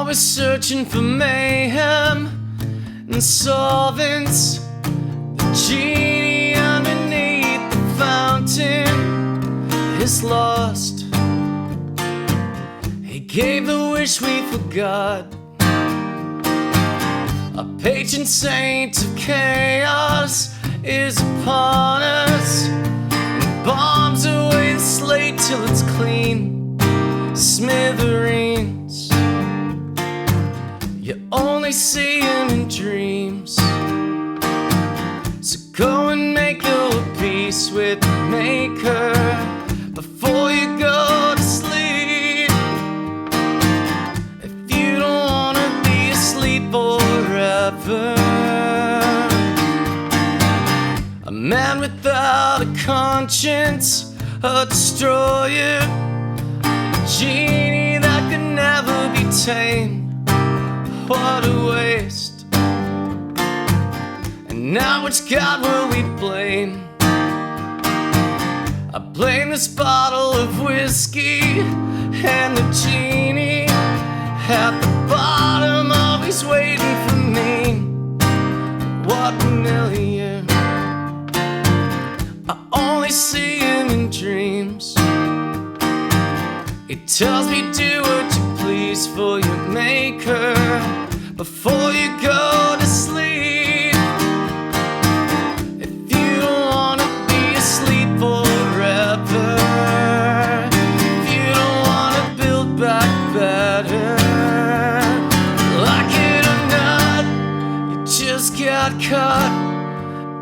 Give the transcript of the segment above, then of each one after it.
always searching for mayhem and solvents. The genie underneath the fountain is lost. He gave the wish we forgot. A patron saint of chaos is upon us and bombs away the slate till it's clean. Smithereens, you only see him in dreams. So go and make your peace with the maker before you go to sleep. If you don't wanna be asleep forever. A man without a conscience, a destroyer, genie that could never be tamed. What a waste. And now which god will we blame? I blame this bottle of whiskey and the genie at the bottom, always waiting for me. What familiar? I only see him in dreams. He tells me do what you please for your maker before you go to sleep. If you don't wanna be asleep forever, if you don't wanna build back better, like it or not, you just got caught.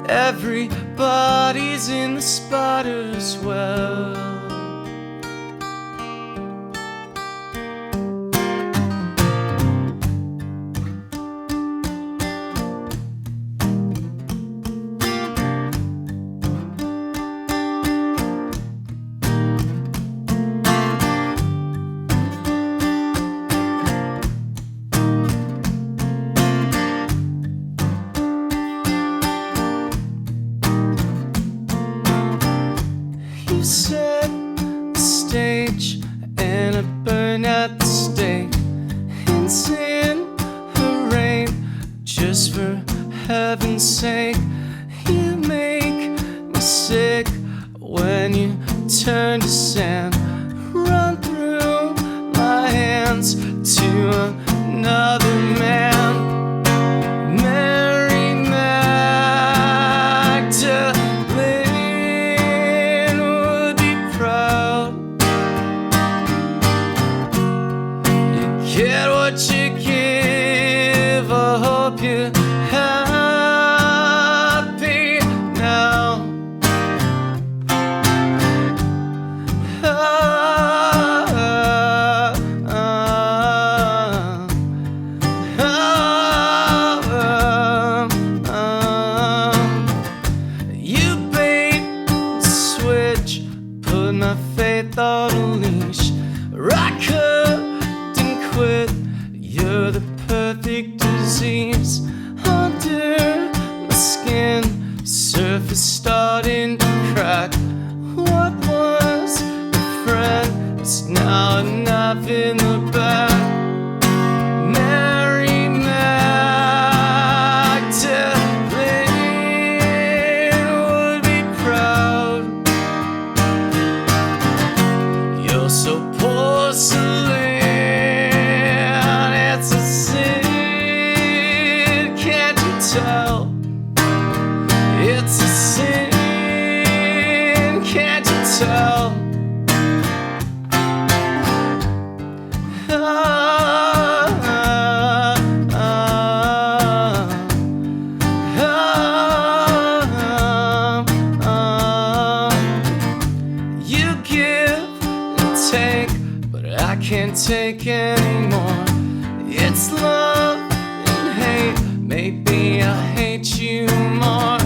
Everybody's in the spider's web. Set the stage and I burn at the stake. Hints in the rain, just for heaven's sake. You make me sick when you turn to sand. Run through my hands to another man. Mary Magdalene get what you give. I hope you're happy now. You bait and switch, put my faith on a leash. I couldn't quit. You're the perfect disease under my skin. Surface starting to crack. What was a friend? It's now a knife in the back. Mary Magdalene would be proud. You're so porcelain. It's a sin, can't you tell? You give and take, but I can't take anymore. It's love and hate, maybe I hate you more.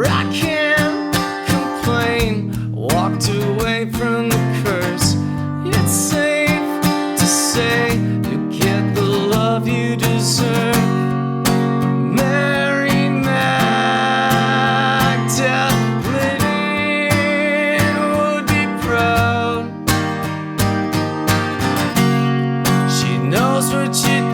I can't complain, walked away from the curse. It's safe to say you get the love you deserve. Mary Magdalene would be proud. She knows what you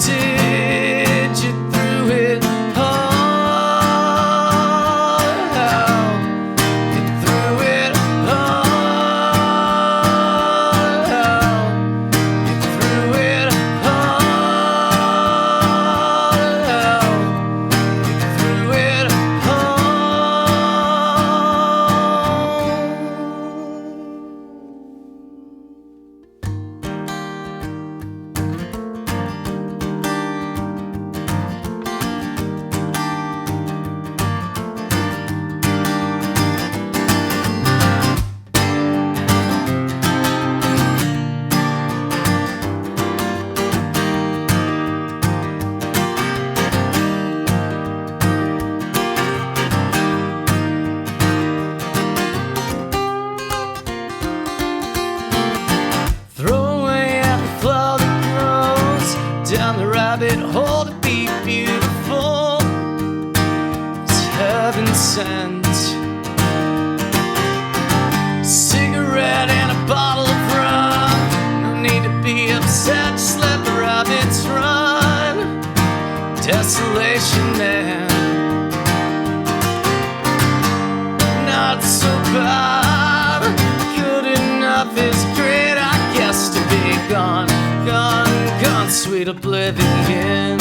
sweet oblivion.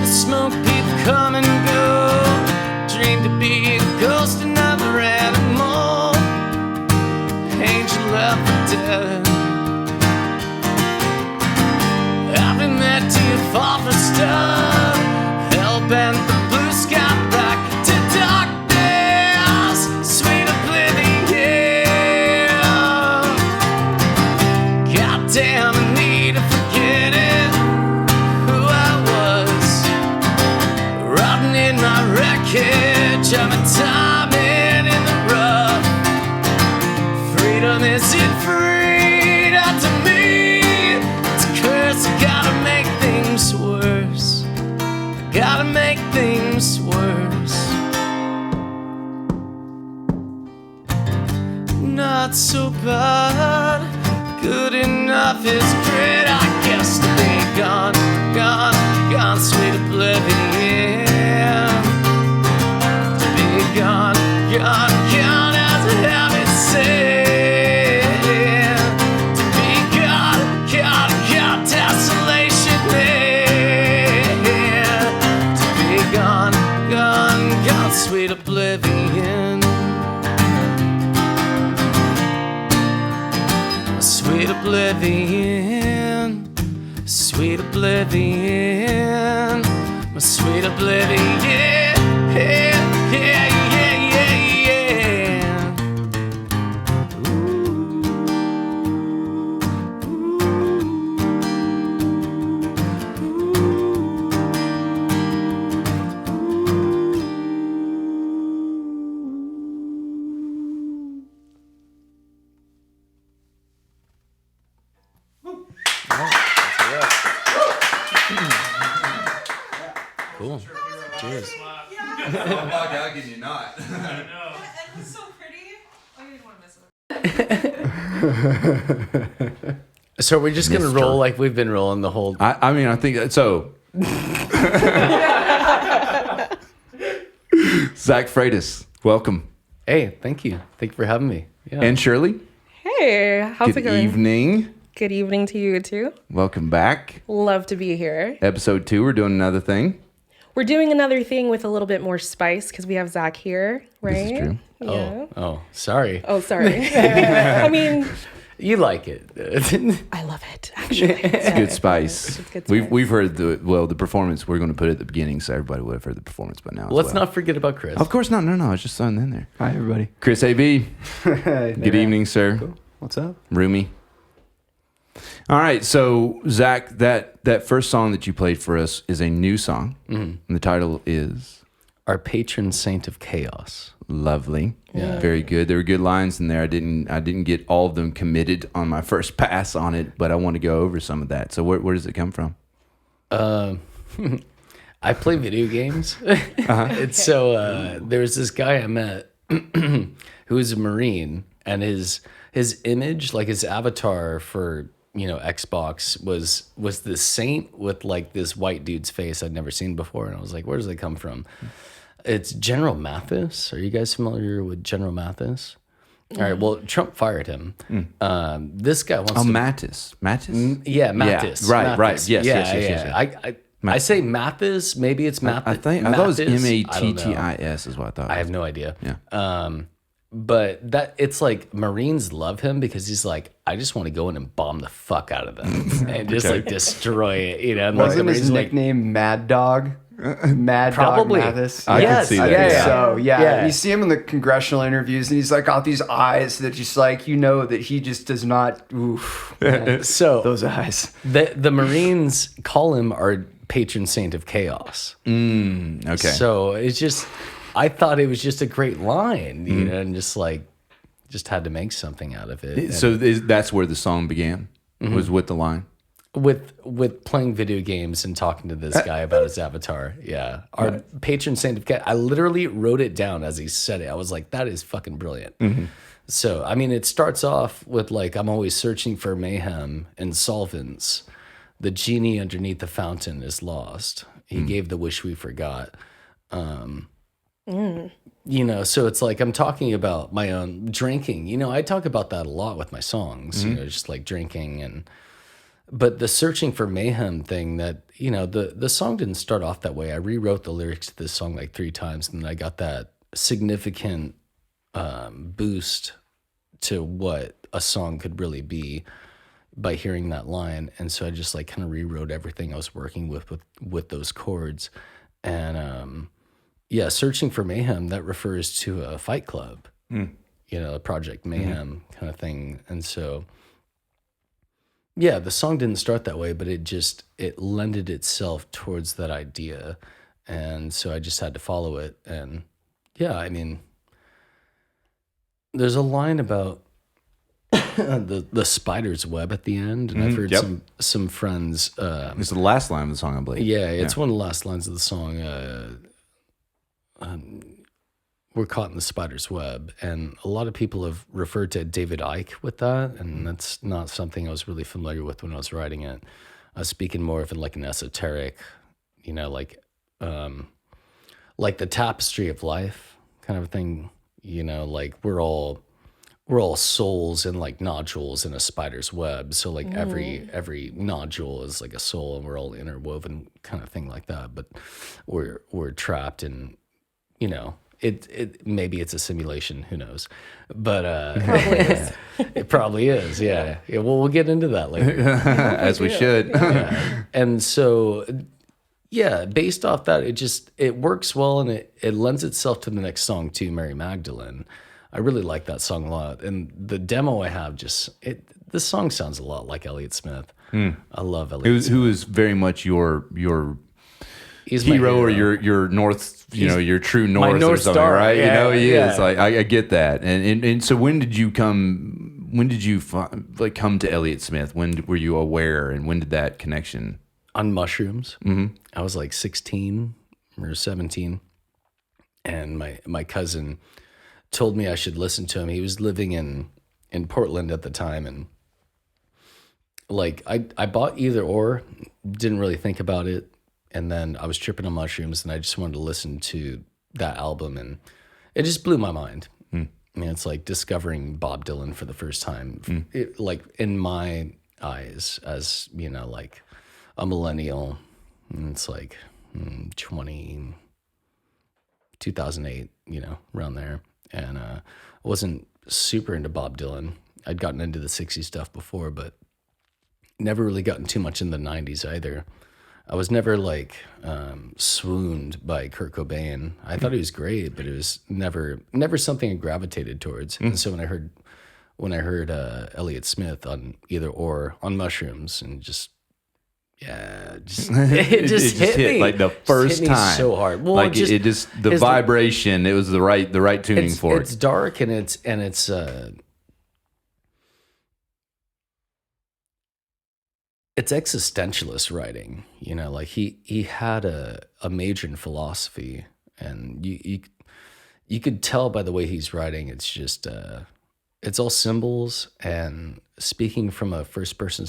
Smoke, people come and go. Dream to be a ghost and never animal. Angel left for dead. I've been there till you fall for stuff. Hell bent the blue sky back to darkness. Sweet oblivion. Goddamn, I need to forget it. Who I was. Rotting in my wreckage, I'm a timing in the rough. Freedom isn't free, not to me. It's a curse, I gotta make things worse. Gotta make things worse. Not so bad, good enough is great, I guess, to be gone, gone, gone, sweet oblivion. To be gone, gone, gone, as I have it said. To be gone, gone, gone, desolation there. To be gone, gone, gone, sweet oblivion. Sweet oblivion, sweet oblivion, my sweet oblivion, yeah, yeah, yeah, yeah. Ooh, cool. Cheers. How can you not? I know. It was so pretty. I didn't want to miss it. So we're just gonna Mr. roll like we've been rolling the whole. I mean, I think so. Zack Freitas, welcome. Hey, thank you for having me. Yeah. And Shirley, Hey, how's it good going? evening. Good evening to you too. Welcome back. Love to be here. Episode 2, we're doing another thing. We're doing another thing with a little bit more spice because we have Zach here, right? This is true. Yeah. Oh, sorry. Oh, sorry. I mean, You like it. I love it, actually. It's good spice. It's good We've spice. we've heard the performance. We're going to put it at the beginning, so everybody would have heard the performance by now. Let's not forget about Chris. Of course not. No. It's just something in there. Hi, everybody. Chris AB. Hey, Good evening, sir. Cool. What's up? Roomy. All right, so Zach, that first song that you played for us is a new song, and the title is Our patron saint of chaos. Lovely. Yeah. Very good. There were good lines in there. I didn't get all of them committed on my first pass on it, but I want to go over some of that. So where does it come from? I play video games. And so there was this guy I met who was a Marine, and his image, like his avatar for Xbox was this saint with like this white dude's face I'd never seen before, and I was like, where does it come from? It's General Mathis. Are you guys familiar with General Mathis? All right. Well, Trump fired him. This guy wants to. Mattis. Yeah, Mathis. Yeah, right. Mathis. Yes. I say Mathis. Maybe it's Mathis. I thought it was Mathis. Mattis is what I thought. I have no idea. Yeah. But that it's like Marines love him because he's like, I just want to go in and bomb the fuck out of them and just like destroy it. And like, Wasn't his like, nickname Mad Dog? Mad Probably. Dog Mathis. I could see that. I think Yeah. so. Yeah. Yeah. You see him in the congressional interviews, and he's like got these eyes that just like that he just does not. Oof. Man, So those eyes. the Marines call him our patron saint of chaos. Okay. So it's just, I thought it was just a great line, and just had to make something out of it. So that's where the song began, was with the line. with playing video games and talking to this guy about his avatar. Yeah. Our patron saint of cat. I literally wrote it down as he said it. I was like, that is fucking brilliant. So, I mean, it starts off with like, I'm always searching for mayhem and solvents. The genie underneath the fountain is lost. He gave the wish we forgot. You know, so it's like I'm talking about my own drinking. You know, I talk about that a lot with my songs, you know, just like drinking but the searching for mayhem thing that, you know, the song didn't start off that way. I rewrote the lyrics to this song like 3 times, and then I got that significant boost to what a song could really be by hearing that line. And so I just like kind of rewrote everything I was working with those chords. And yeah, searching for mayhem, that refers to a Fight Club, you know, a Project Mayhem kind of thing. And so yeah, the song didn't start that way, but it lended itself towards that idea. And so I just had to follow it. And yeah, I mean, there's a line about the spider's web at the end. And I've heard some friends. It's the last line of the song, I believe. Yeah, it's one of the last lines of the song. We're caught in the spider's web, and a lot of people have referred to David Icke with that, and that's not something I was really familiar with when I was writing it. I was speaking more of like an esoteric, you know, like the tapestry of life kind of thing. You know, like we're all souls and like nodules in a spider's web. So like every nodule is like a soul, and we're all interwoven, kind of thing like that. But we're trapped in, you know. It maybe it's a simulation, who knows? But Probably is. it probably is, yeah. Well, we'll get into that later. As we should. Yeah. And so, yeah, based off that, it works well, and it lends itself to the next song too, Mary Magdalene. I really like that song a lot, and the demo I have this song sounds a lot like Elliott Smith. I love Elliott Smith. Who is very much your He's my hero, or your north, you know, your true north, North or something, Star, right? yeah, you know, he yeah. is. Like I get that. And so when did you come to Elliott Smith? When were you aware, and when did that connection? On mushrooms. I was like 16 or 17, and my cousin told me I should listen to him. He was living in Portland at the time, and like I bought Either Or, didn't really think about it. And then I was tripping on mushrooms, and I just wanted to listen to that album, and it just blew my mind. I mean, it's like discovering Bob Dylan for the first time, like in my eyes as, you know, like a millennial. And it's like 2008, you know, around there. And I wasn't super into Bob Dylan. I'd gotten into the 60s stuff before, but never really gotten too much in the 90s either. I was never like swooned by Kurt Cobain. I thought he was great, but it was never something I gravitated towards. And so when I heard Elliott Smith on Either Or on mushrooms, and it just hit me like the first time so hard. Well, like it just the vibration. It was the right tuning for it. It's dark, and it's it's existentialist writing, you know, like he had a major in philosophy, and you could tell by the way he's writing. It's just it's all symbols and speaking from a first person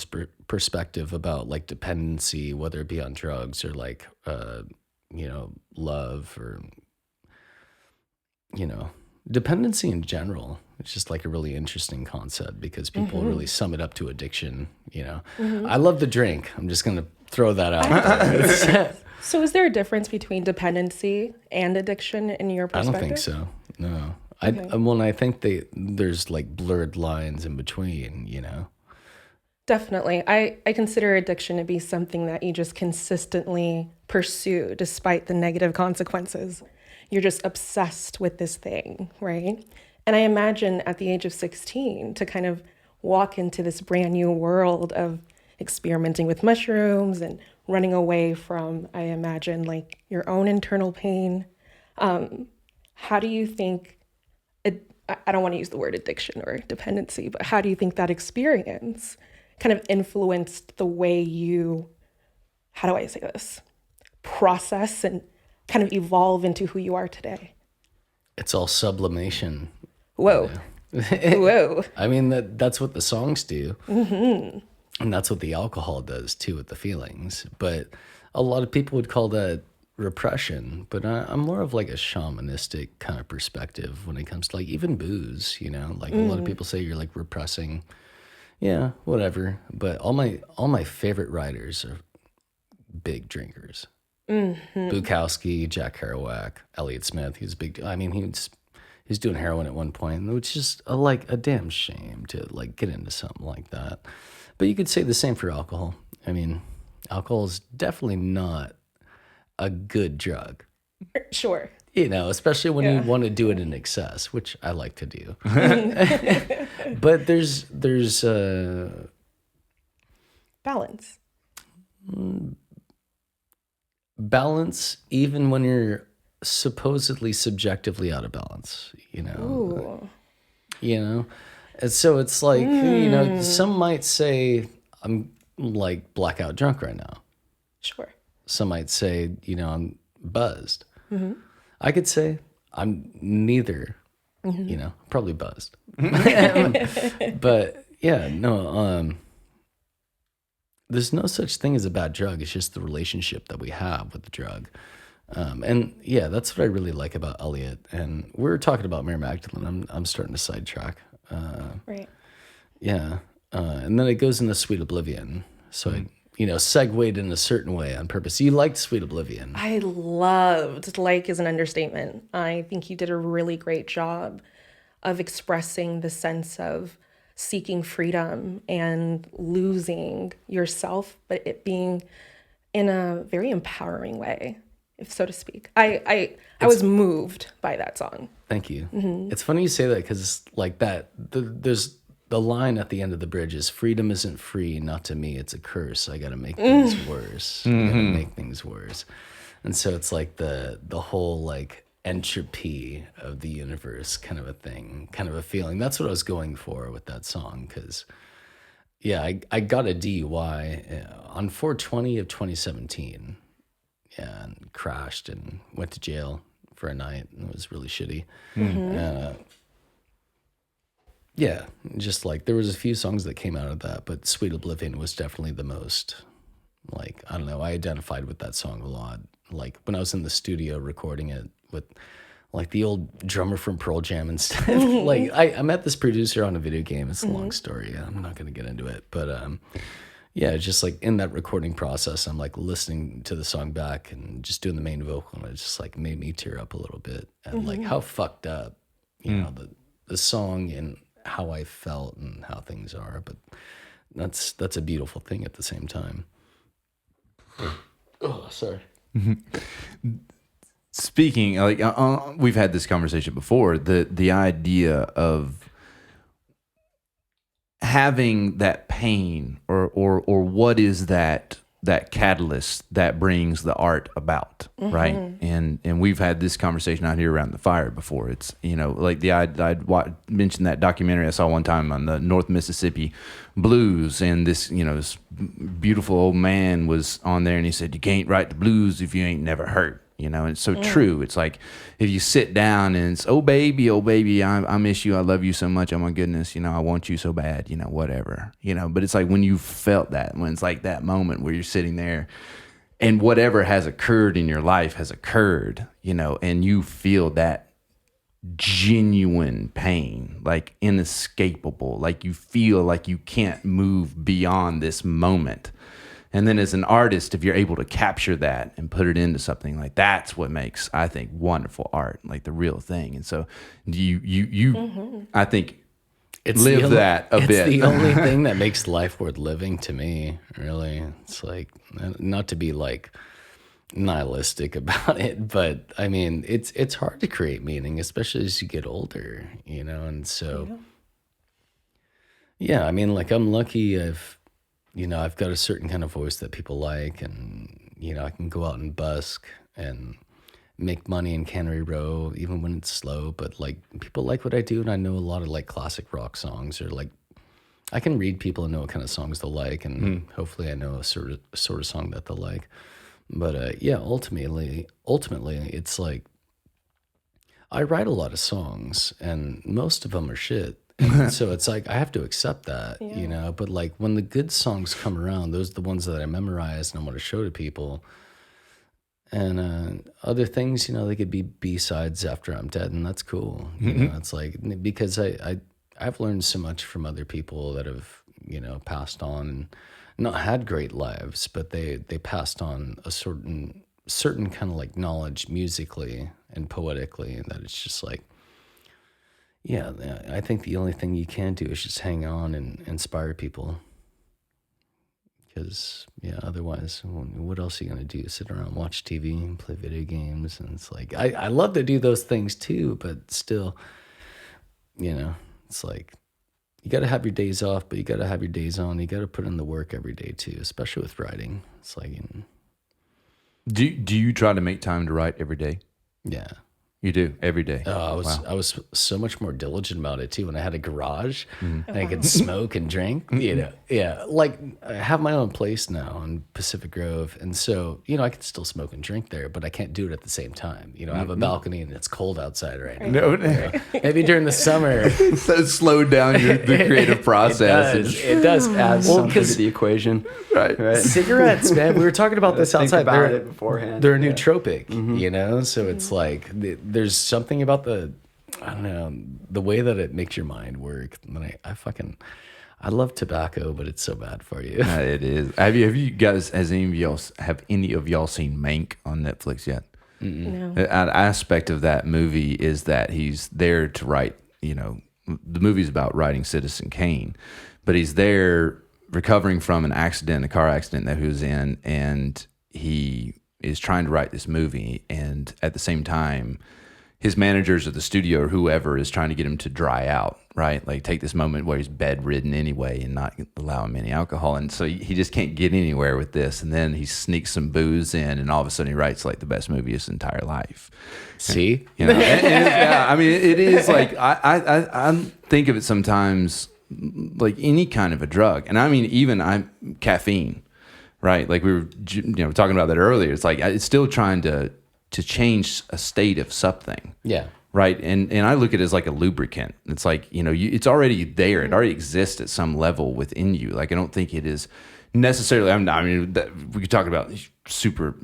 perspective about like dependency, whether it be on drugs or like you know, love, or you know, dependency in general. It's just like a really interesting concept, because people really sum it up to addiction, you know. I love to drink. I'm just going to throw that out there. So is there a difference between dependency and addiction in your I perspective? don't think so. No. Okay. I think there's like blurred lines in between, you know. Definitely. I consider addiction to be something that you just consistently pursue despite the negative consequences. You're just obsessed with this thing, right? And I imagine at the age of 16 to kind of walk into this brand new world of experimenting with mushrooms and running away from, I imagine, like your own internal pain. How do you think, I don't want to use the word addiction or dependency, but how do you think that experience kind of influenced the way you, how do I say this, process and kind of evolve into who you are today? It's all sublimation. Whoa. Whoa. I mean, that's what the songs do. Mm-hmm. And that's what the alcohol does too with the feelings. But a lot of people would call that repression. But I'm more of like a shamanistic kind of perspective when it comes to like even booze, you know? Like a lot of people say you're like repressing. Yeah, whatever. But all my favorite writers are big drinkers. Bukowski, Jack Kerouac, Elliott Smith. He's big. I mean, he's doing heroin at one point, which is a damn shame to like get into something like that. But you could say the same for alcohol. I mean, alcohol is definitely not a good drug. Sure. You know, especially when you want to do it in excess, which I like to do. But there's Balance. balance even when you're supposedly subjectively out of balance, you know. Ooh. You know, and so it's like, you know, some might say I'm like blackout drunk right now. Sure. Some might say, you know, I'm buzzed. I could say I'm neither, you know, probably buzzed. But yeah, no, there's no such thing as a bad drug. It's just the relationship that we have with the drug. And yeah, that's what I really like about Elliott. And we're talking about Mary Magdalene. I'm starting to sidetrack. Right. Yeah. And then it goes into Sweet Oblivion. So I, you know, segued in a certain way on purpose. You liked Sweet Oblivion. I loved, like is an understatement. I think you did a really great job of expressing the sense of seeking freedom and losing yourself, but it being in a very empowering way, if so to speak. I was moved by that song. Thank you. It's funny you say that because like that, there's the line at the end of the bridge is freedom isn't free, not to me, it's a curse. I got to make things worse. I got to make things worse. And so it's like the whole like entropy of the universe kind of a thing, kind of a feeling. That's what I was going for with that song because, yeah, I got a DUI on 4/20 of 2017. Yeah, and crashed and went to jail for a night. And it was really shitty. Yeah, just like there was a few songs that came out of that, but Sweet Oblivion was definitely the most, like, I don't know, I identified with that song a lot. Like when I was in the studio recording it with like the old drummer from Pearl Jam and stuff. Like I met this producer on a video game. It's a long story. I'm not going to get into it, but yeah, just like in that recording process, I'm like listening to the song back and just doing the main vocal, and it just like made me tear up a little bit. And like how fucked up, you know, the song and how I felt and how things are. But that's a beautiful thing at the same time. Oh, sorry. Speaking, like we've had this conversation before, the idea of having that pain or what is that catalyst that brings the art about, right? And we've had this conversation out here around the fire before. It's, you know, like I'd mentioned that documentary I saw one time on the North Mississippi blues, and this, you know, this beautiful old man was on there and he said, you can't write the blues if you ain't never hurt. You know, and it's so true. It's like if you sit down and it's, oh baby, I miss you, I love you so much, oh my goodness, you know, I want you so bad, you know, whatever, you know. But it's like when you felt that, when it's like that moment where you're sitting there and whatever has occurred in your life has occurred, you know, and you feel that genuine pain, like inescapable, like you feel like you can't move beyond this moment. And then as an artist, if you're able to capture that and put it into something, like that's what makes, I think, wonderful art, like the real thing. And so you I think, live that a bit. It's the only thing that makes life worth living to me, really. It's like, not to be like nihilistic about it, but I mean, it's hard to create meaning, especially as you get older, you know? And so, yeah, I mean, like I'm lucky I've got a certain kind of voice that people like, and, you know, I can go out and busk and make money in Cannery Row, even when it's slow, but like people like what I do. And I know a lot of like classic rock songs or like I can read people and know what kind of songs they'll like, and hopefully I know a sort of song that they'll like. But yeah, ultimately, it's like I write a lot of songs, and most of them are shit. And so it's like I have to accept that, you know. But like when the good songs come around, those are the ones that I memorize and I want to show to people. And other things, you know, they could be B-sides after I'm dead, and that's cool. You know, it's like because I've learned so much from other people that have, you know, passed on and not had great lives, but they passed on a certain kind of like knowledge musically and poetically, and that it's just like, yeah, I think the only thing you can do is just hang on and inspire people. Because, yeah, otherwise, what else are you going to do? Sit around, watch TV, and play video games? And it's like, I love to do those things too, but still, you know, it's like, you got to have your days off, but you got to have your days on. You got to put in the work every day too, especially with writing. It's like, Do you try to make time to write every day? yeah. You do every day. Oh, I was so much more diligent about it too when I had a garage and I could smoke and drink. You know, yeah. Like I have my own place now in Pacific Grove, and so you know I can still smoke and drink there, but I can't do it at the same time. You know, I have a balcony and it's cold outside right now. No, Maybe during the summer. so slowed down the creative process. It does add Something to the equation. Right. Cigarettes, man. We were talking about this Think outside. about it beforehand. They're a nootropic, you know? So it's like, there's something about I don't know, the way that it makes your mind work. And I love tobacco, but it's so bad for you. It is. Have you guys, have any of y'all seen Mank on Netflix yet? No. An aspect of that movie is that he's there to write, you know, the movie's about writing Citizen Kane, but he's there recovering from a car accident that he was in, and he is trying to write this movie, and at the same time his managers at the studio or whoever is trying to get him to dry out, right? Like take this moment where he's bedridden anyway and not allow him any alcohol, and so he just can't get anywhere with this, and then he sneaks some booze in, and all of a sudden he writes like the best movie of his entire life. See? You know, and yeah, I mean, it is like I think of it sometimes like any kind of a drug, and I mean even caffeine, right? Like we were talking about that earlier. It's like it's still trying to change a state of something, Yeah. right? And I look at it as like a lubricant. It's like it's already there. It already exists at some level within you. Like I don't think it is necessarily. We could talk about super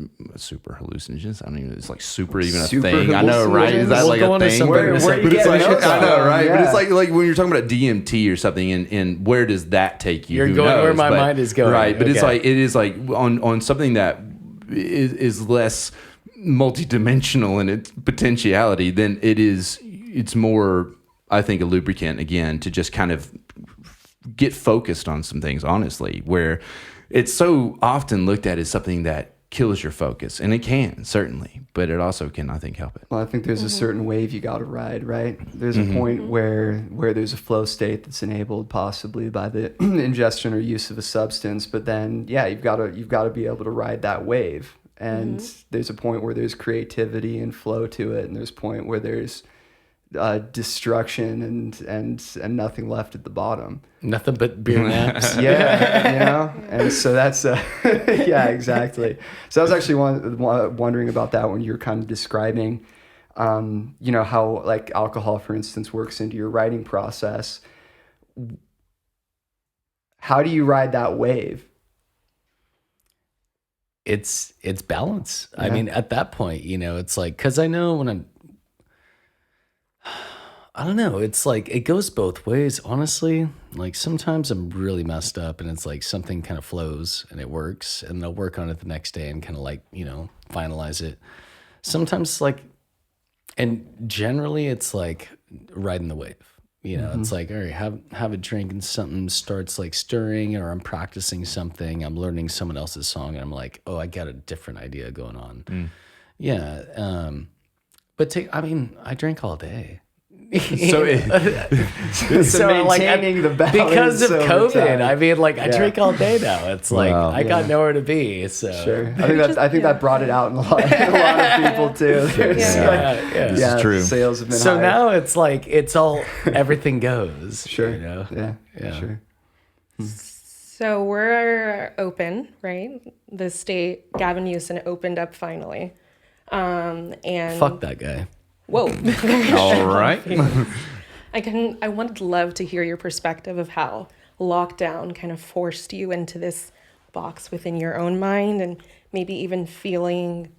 hallucinogens. I don't even. It's like super even a Super thing. I know, right? Is that We'll like go a into thing? something But in a it's second. like, Get I know, right? Yeah. But it's like when you're talking about DMT or something, and where does that take you? You're Who going where knows? my mind is going. right? But it's Okay. like it is like on something that is less multidimensional in its potentiality than it is. It's more, I think, a lubricant again to just kind of get focused on some things, honestly, where it's so often looked at as something that kills your focus, and it can certainly, but it also can, I think, help it. Well, I think there's a certain wave you got to ride, right? There's a point where there's a flow state that's enabled possibly by the ingestion or use of a substance, but then you've got to be able to ride that wave. And there's a point where there's creativity and flow to it, and there's a point where there's destruction and nothing left at the bottom. Nothing but beer naps. Yeah, and so that's yeah, exactly. So I was actually wondering about that when you were kind of describing, how like alcohol, for instance, works into your writing process. How do you ride that wave? It's balance. Yeah. I mean, at that point, it's like, because I know when I don't know, it's like it goes both ways, honestly. Like sometimes I'm really messed up and it's like something kind of flows and it works, and I'll work on it the next day and kind of like, finalize it. Sometimes it's like, and generally it's like riding the wave. It's like, all right, have a drink and something starts like stirring, or I'm practicing something, I'm learning someone else's song, and I'm like, oh, I got a different idea going on. Yeah. But I drank all day. So maintaining the balance because of over COVID. time. I drink all day now. It's like Wow. I got nowhere to be. So Sure. I think that brought it out in a lot of people too. Yeah. is true. Sales have been So high. now it's like everything goes. Sure. Yeah. Yeah. Sure. So we're open, right? The state, Gavin Newsom opened up finally. And Fuck that guy. whoa. All right. I would love to hear your perspective of how lockdown kind of forced you into this box within your own mind and maybe even feeling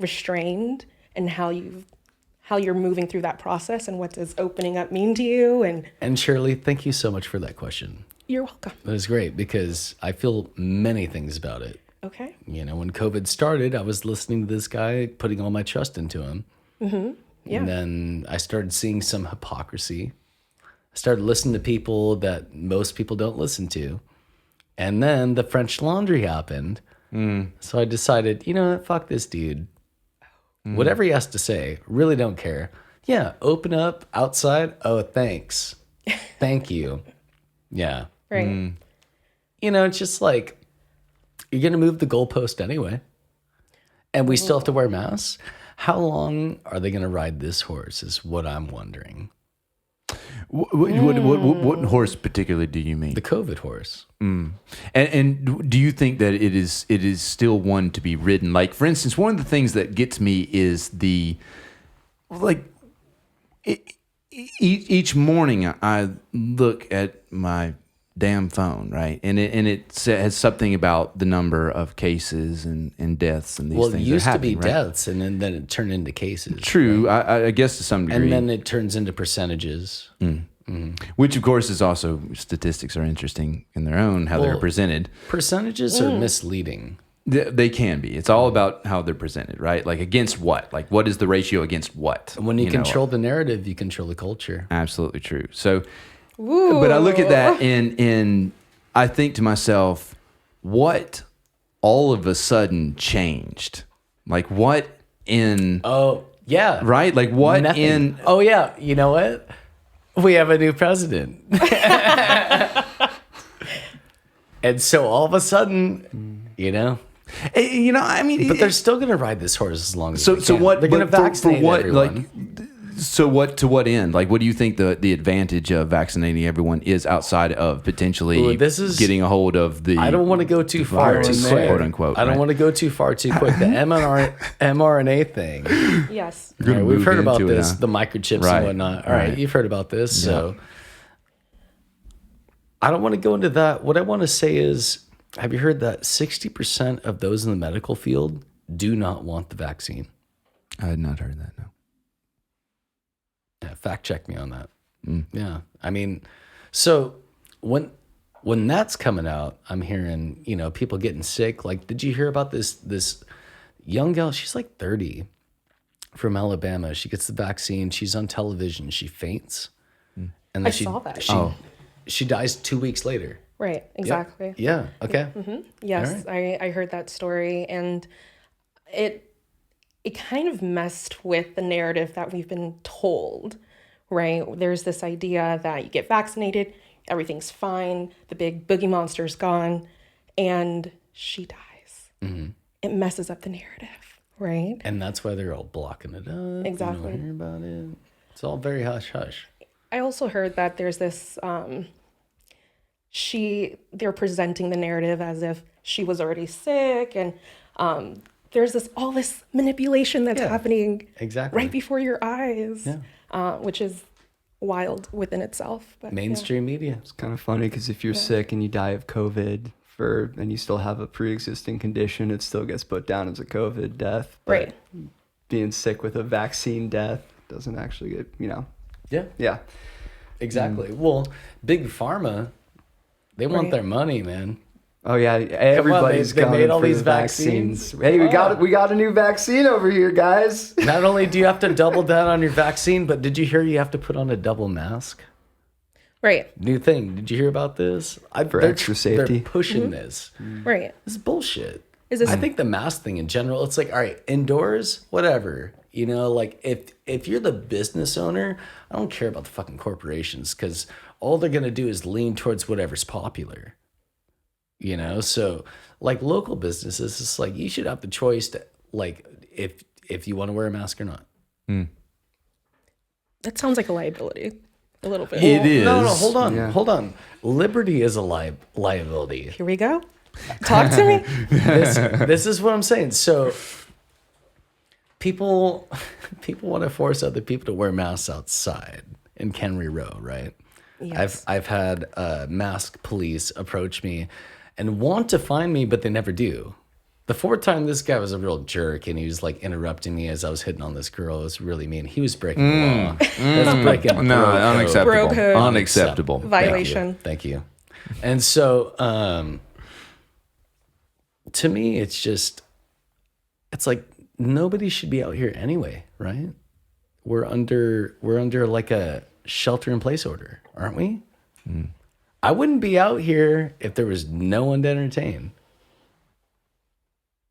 restrained, and how you're moving through that process and what does opening up mean to you. And Shirley, thank you so much for that question. you're welcome. That was great because I feel many things about it. Okay. You know, when COVID started, I was listening to this guy, putting all my trust into him. Yeah. And then I started seeing some hypocrisy. I started listening to people that most people don't listen to. And then the French Laundry happened. So I decided, you know what, fuck this dude. Whatever he has to say, really don't care. Yeah, open up outside. Oh, thanks. Thank you. Yeah. Right. You know, it's just like, you're going to move the goalpost anyway. And we still have to wear masks. How long are they going to ride this horse is what I'm wondering. What horse particularly do you mean? The COVID horse. And do you think that it is still one to be ridden? Like, for instance, one of the things that gets me is each morning I look at my damn phone, right? And it has something about the number of cases and deaths and these Well, it things. used that are to be happening, right? deaths, and then it turned into cases. True, I guess to some degree. And then it turns into percentages. Which, of course, is also, statistics are interesting in their own, how they're Well, presented. Percentages are misleading. They can be. It's all about how they're presented, right? Like, against what? Like, what is the ratio against what? When you control the narrative, you control the culture. Absolutely true. So, but I look at that and I think to myself, what all of a sudden changed? Like, what in... Oh, yeah. Right? Like, what Nothing. in... Oh, yeah. You know what? We have a new president. And so all of a sudden, you know... You know, I mean... But they're still going to ride this horse as long as So they can. what? They're going to but for vaccinate what? everyone. Like, so what? To what end? Like, what do you think the advantage of vaccinating everyone is outside of potentially Ooh, this is- getting a hold of the? I don't want to go too far virus, too quick. quote unquote. I don't right? want to go too far too quick. The mRNA thing. Yes. We're gonna All right, we've move heard about into it this, now. the microchips Right, and whatnot. All right, right. you've heard about this. So I don't want to go into that. What I want to say is, have you heard that 60% of those in the medical field do not want the vaccine? I had not heard that. No. Yeah, fact check me on that. Yeah, I mean, so when that's coming out, I'm hearing, you know, people getting sick. Like, did you hear about this young gal? She's like 30, from Alabama. She gets the vaccine. She's on television. She faints, and then I saw that. She dies 2 weeks later. Right. Exactly. Yeah. Okay. Yes, I heard that story, and it kind of messed with the narrative that we've been told, right? There's this idea that you get vaccinated, everything's fine, the big boogie monster's gone, and she dies. It messes up the narrative, right? And that's why they're all blocking it up. Exactly. You don't hear about it. It's all very hush hush. I also heard that there's this they're presenting the narrative as if she was already sick, and there's all this manipulation that's happening Exactly. right before your eyes, which is wild within itself. But Mainstream media. It's kind of funny because if you're sick and you die of COVID and you still have a pre-existing condition, it still gets put down as a COVID death. But Right. being sick with a vaccine death doesn't actually get, Yeah. yeah. Exactly. Well, big pharma, they want Right. their money, man. Oh yeah, everybody's they coming made all for these the vaccines. vaccines. Hey, we got a new vaccine over here, guys. Not only do you have to double down on your vaccine, but did you hear you have to put on a double mask? Right, New thing. Did you hear about this? For extra safety. They're pushing this. right. This is bullshit. Is this I think the mask thing in general, it's like, all right, indoors, whatever. You know, like if you're the business owner, I don't care about the fucking corporations because all they're gonna do is lean towards whatever's popular. You know, so like local businesses, it's like you should have the choice to like if you want to wear a mask or not. that sounds like a liability a little bit. It is. No, hold on, Yeah. hold on. Liberty is a liability. Here we go. Talk to me. This is what I'm saying. So people want to force other people to wear masks outside in Kenry Row, right? Yes. I've had masked police approach me and want to find me, but they never do. The fourth time, this guy was a real jerk, and he was like interrupting me as I was hitting on this girl. It was really mean. He was breaking the law. He was breaking No, bro code. unacceptable. Bro code. Unacceptable. Violation. Thank you. And so, to me, it's like nobody should be out here anyway, right? We're under like a shelter in place order, aren't we? I wouldn't be out here if there was no one to entertain.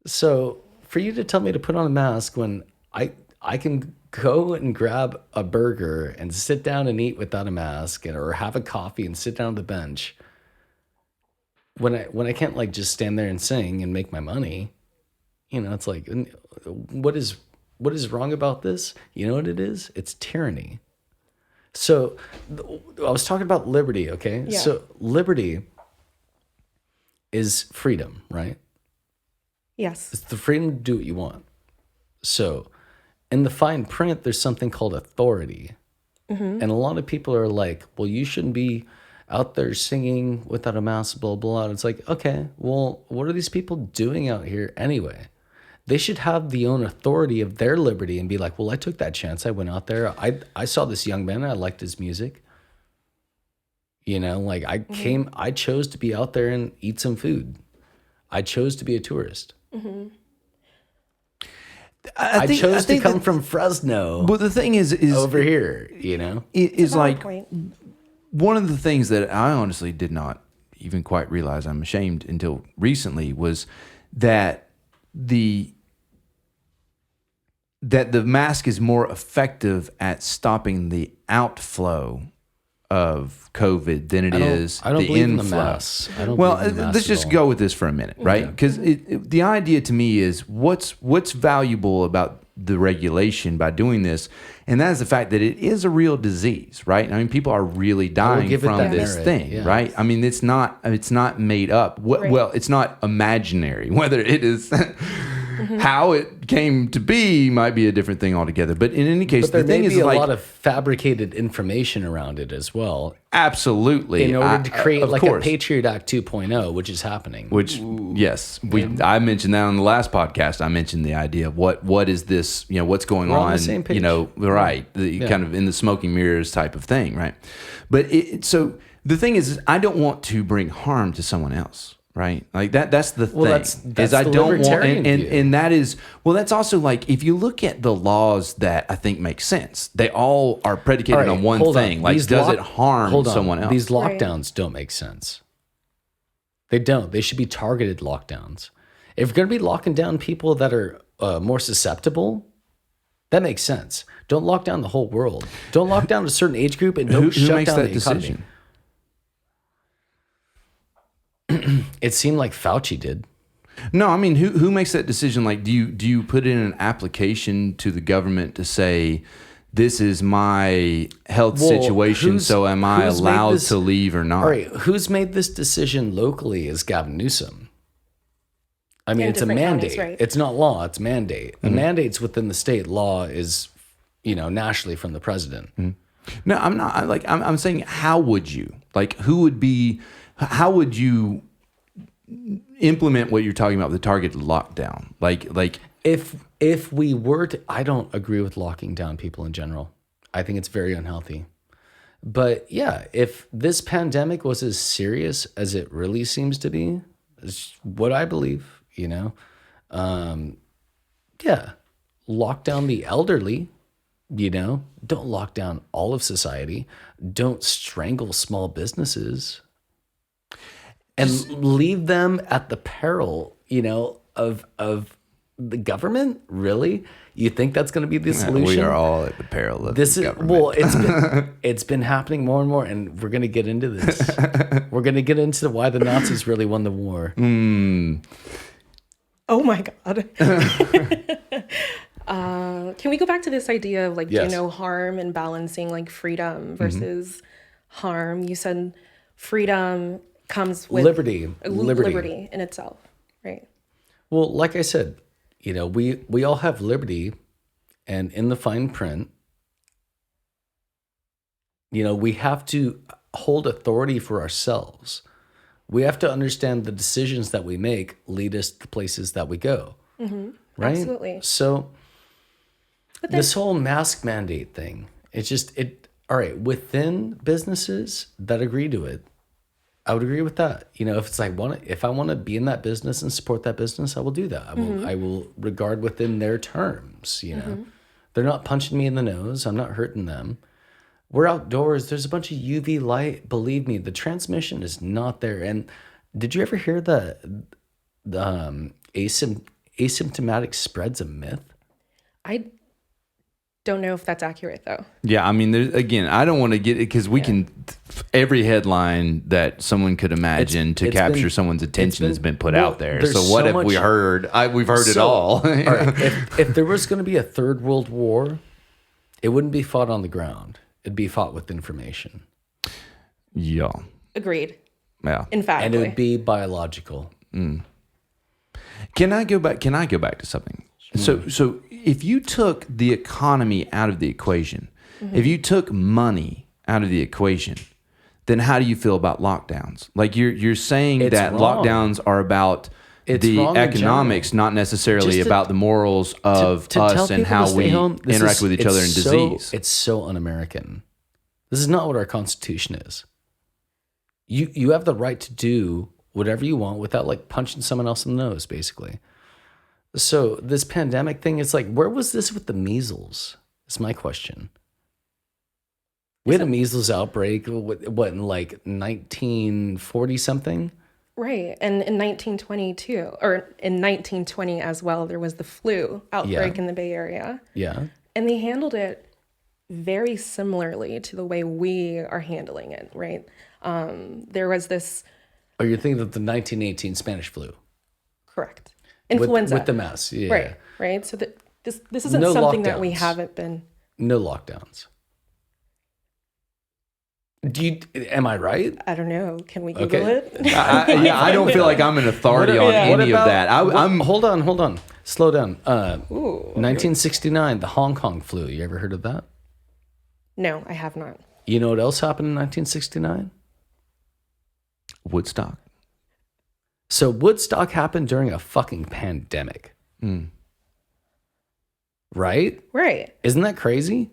So for you to tell me to put on a mask when I can go and grab a burger and sit down and eat without a mask, or have a coffee and sit down on the bench, when I can't like just stand there and sing and make my money, it's like, what is wrong about this? You know what it is? It's tyranny. So I was talking about liberty, okay? Yeah. So liberty is freedom, right? Yes. It's the freedom to do what you want. So in the fine print, there's something called authority. And a lot of people are like, well, you shouldn't be out there singing without a mask, blah, blah. And it's like, okay, well, what are these people doing out here anyway? They should have the own authority of their liberty and be like, well, I took that chance. I went out there. I saw this young man. I liked his music. Like I chose to be out there and eat some food. I chose to be a tourist. I chose to come from Fresno. But the thing is over here, it is Valid like point. one of the things that I honestly did not even quite realize, I'm ashamed until recently, was that the mask is more effective at stopping the outflow of COVID than it is I don't the believe in the inflow. masks. I don't Well, believe in the masks let's at just all. go with this for a minute, right? Because the idea to me is what's valuable about the regulation by doing this, and that is the fact that it is a real disease, right? I mean, people are really dying give it from that this merit, thing, yeah. right? I mean, it's not made up. Well, it's not imaginary. Whether it is how it came to be might be a different thing altogether. But in any case, But there the thing may is be a like lot of fabricated information around it as well, absolutely in order to create of like course. a Patriot Act 2.0, which is happening. Which, yes, I mentioned that on the last podcast. I mentioned the idea of what is this, what's going We're on, on the same page. right, kind of in the smoking mirrors type of thing, right? But so the thing is I don't want to bring harm to someone else, right? Like that's the thing. that's is I the don't want, libertarian view. and that is, well, that's also like, if you look at the laws that I think make sense, they all are predicated All right, on one hold on. thing. Like, These does it harm someone else? These Right. lockdowns don't make sense. They don't. They should be targeted lockdowns. If you're going to be locking down people that are more susceptible, that makes sense. Don't lock down the whole world. Don't lock down a certain age group, and don't who shut makes down that the economy. decision? It seemed like Fauci did. No, I mean, who makes that decision? Like, do you put in an application to the government to say, this is my health Well, situation, so am I who's made allowed this- to leave or not? All right, who's made this decision locally is Gavin Newsom. I mean, In it's a different mandate. counties, right. It's not law, it's mandate. The mandate's within the state. Law is, nationally from the president. No, I'm not. I'm saying, how would you? Like, how would you implement what you're talking about, the targeted lockdown? Like If we were to, I don't agree with locking down people in general. I think it's very unhealthy. But yeah, if this pandemic was as serious as it really seems to be, is what I believe, yeah, lock down the elderly, don't lock down all of society. Don't strangle small businesses and leave them at the peril, of the government. Really? You think that's going to be the solution? we are all at the peril of This the is government. it's been happening more and more, and we're going to get into this. We're going to get into why the Nazis really won the war. Oh my God. Can we go back to this idea of like Yes. do no harm and balancing like freedom versus harm? You said freedom comes with Liberty. liberty in itself, right? Well, like I said, we all have liberty, and in the fine print, we have to hold authority for ourselves. We have to understand the decisions that we make lead us to the places that we go. Right? Absolutely. So But then, this whole mask mandate thing, all right, within businesses that agree to it, I would agree with that. If it's like if I want to be in that business and support that business, I will do that. I will regard within their terms, They're not punching me in the nose. I'm not hurting them. We're outdoors. There's a bunch of UV light. Believe me, the transmission is not there. And did you ever hear the asymptomatic spread's a myth? I don't know if that's accurate though. Yeah, I mean, again, I don't want to get it because we can. Every headline that someone could imagine to it's capture been- someone's attention has been put well, out there. there's So what so have we much- heard? We've heard it So, all. All right, if there was going to be a third world war, it wouldn't be fought on the ground. It'd be fought with information. Yeah, Agreed. yeah. Emphatically. And it would be biological. Can I go back to something? So if you took the economy out of the equation, if you took money out of the equation, then how do you feel about lockdowns? Like you're saying It's that wrong. lockdowns are about It's the wrong in economics, general. not necessarily Just to- about the morals of To tell us and people how to stay we home, this interact is- with each other in it's disease. It's so un-American. This is not what our Constitution is. You have the right to do whatever you want without like punching someone else in the nose, basically. So this pandemic thing, it's like, where was this with the measles? That's my question. We had a measles outbreak, what in like 1940 something? Right. And in 1922, or in 1920 as well, there was the flu outbreak in the Bay Area. Yeah. And they handled it very similarly to the way we are handling it, right? There was this, Oh, you're thinking of the 1918 Spanish flu? correct, influenza. With the mask, yeah. Right, right. So this isn't No something that we lockdowns. haven't been. No lockdowns. Am I right? I don't know. Can we Google Okay. it? I don't feel like I'm an authority on any of that. I'm Hold on. Slow down. Ooh. 1969, the Hong Kong flu. You ever heard of that? No, I have not. You know what else happened in 1969? Woodstock. So Woodstock happened during a fucking pandemic. Right? Right. Isn't that crazy?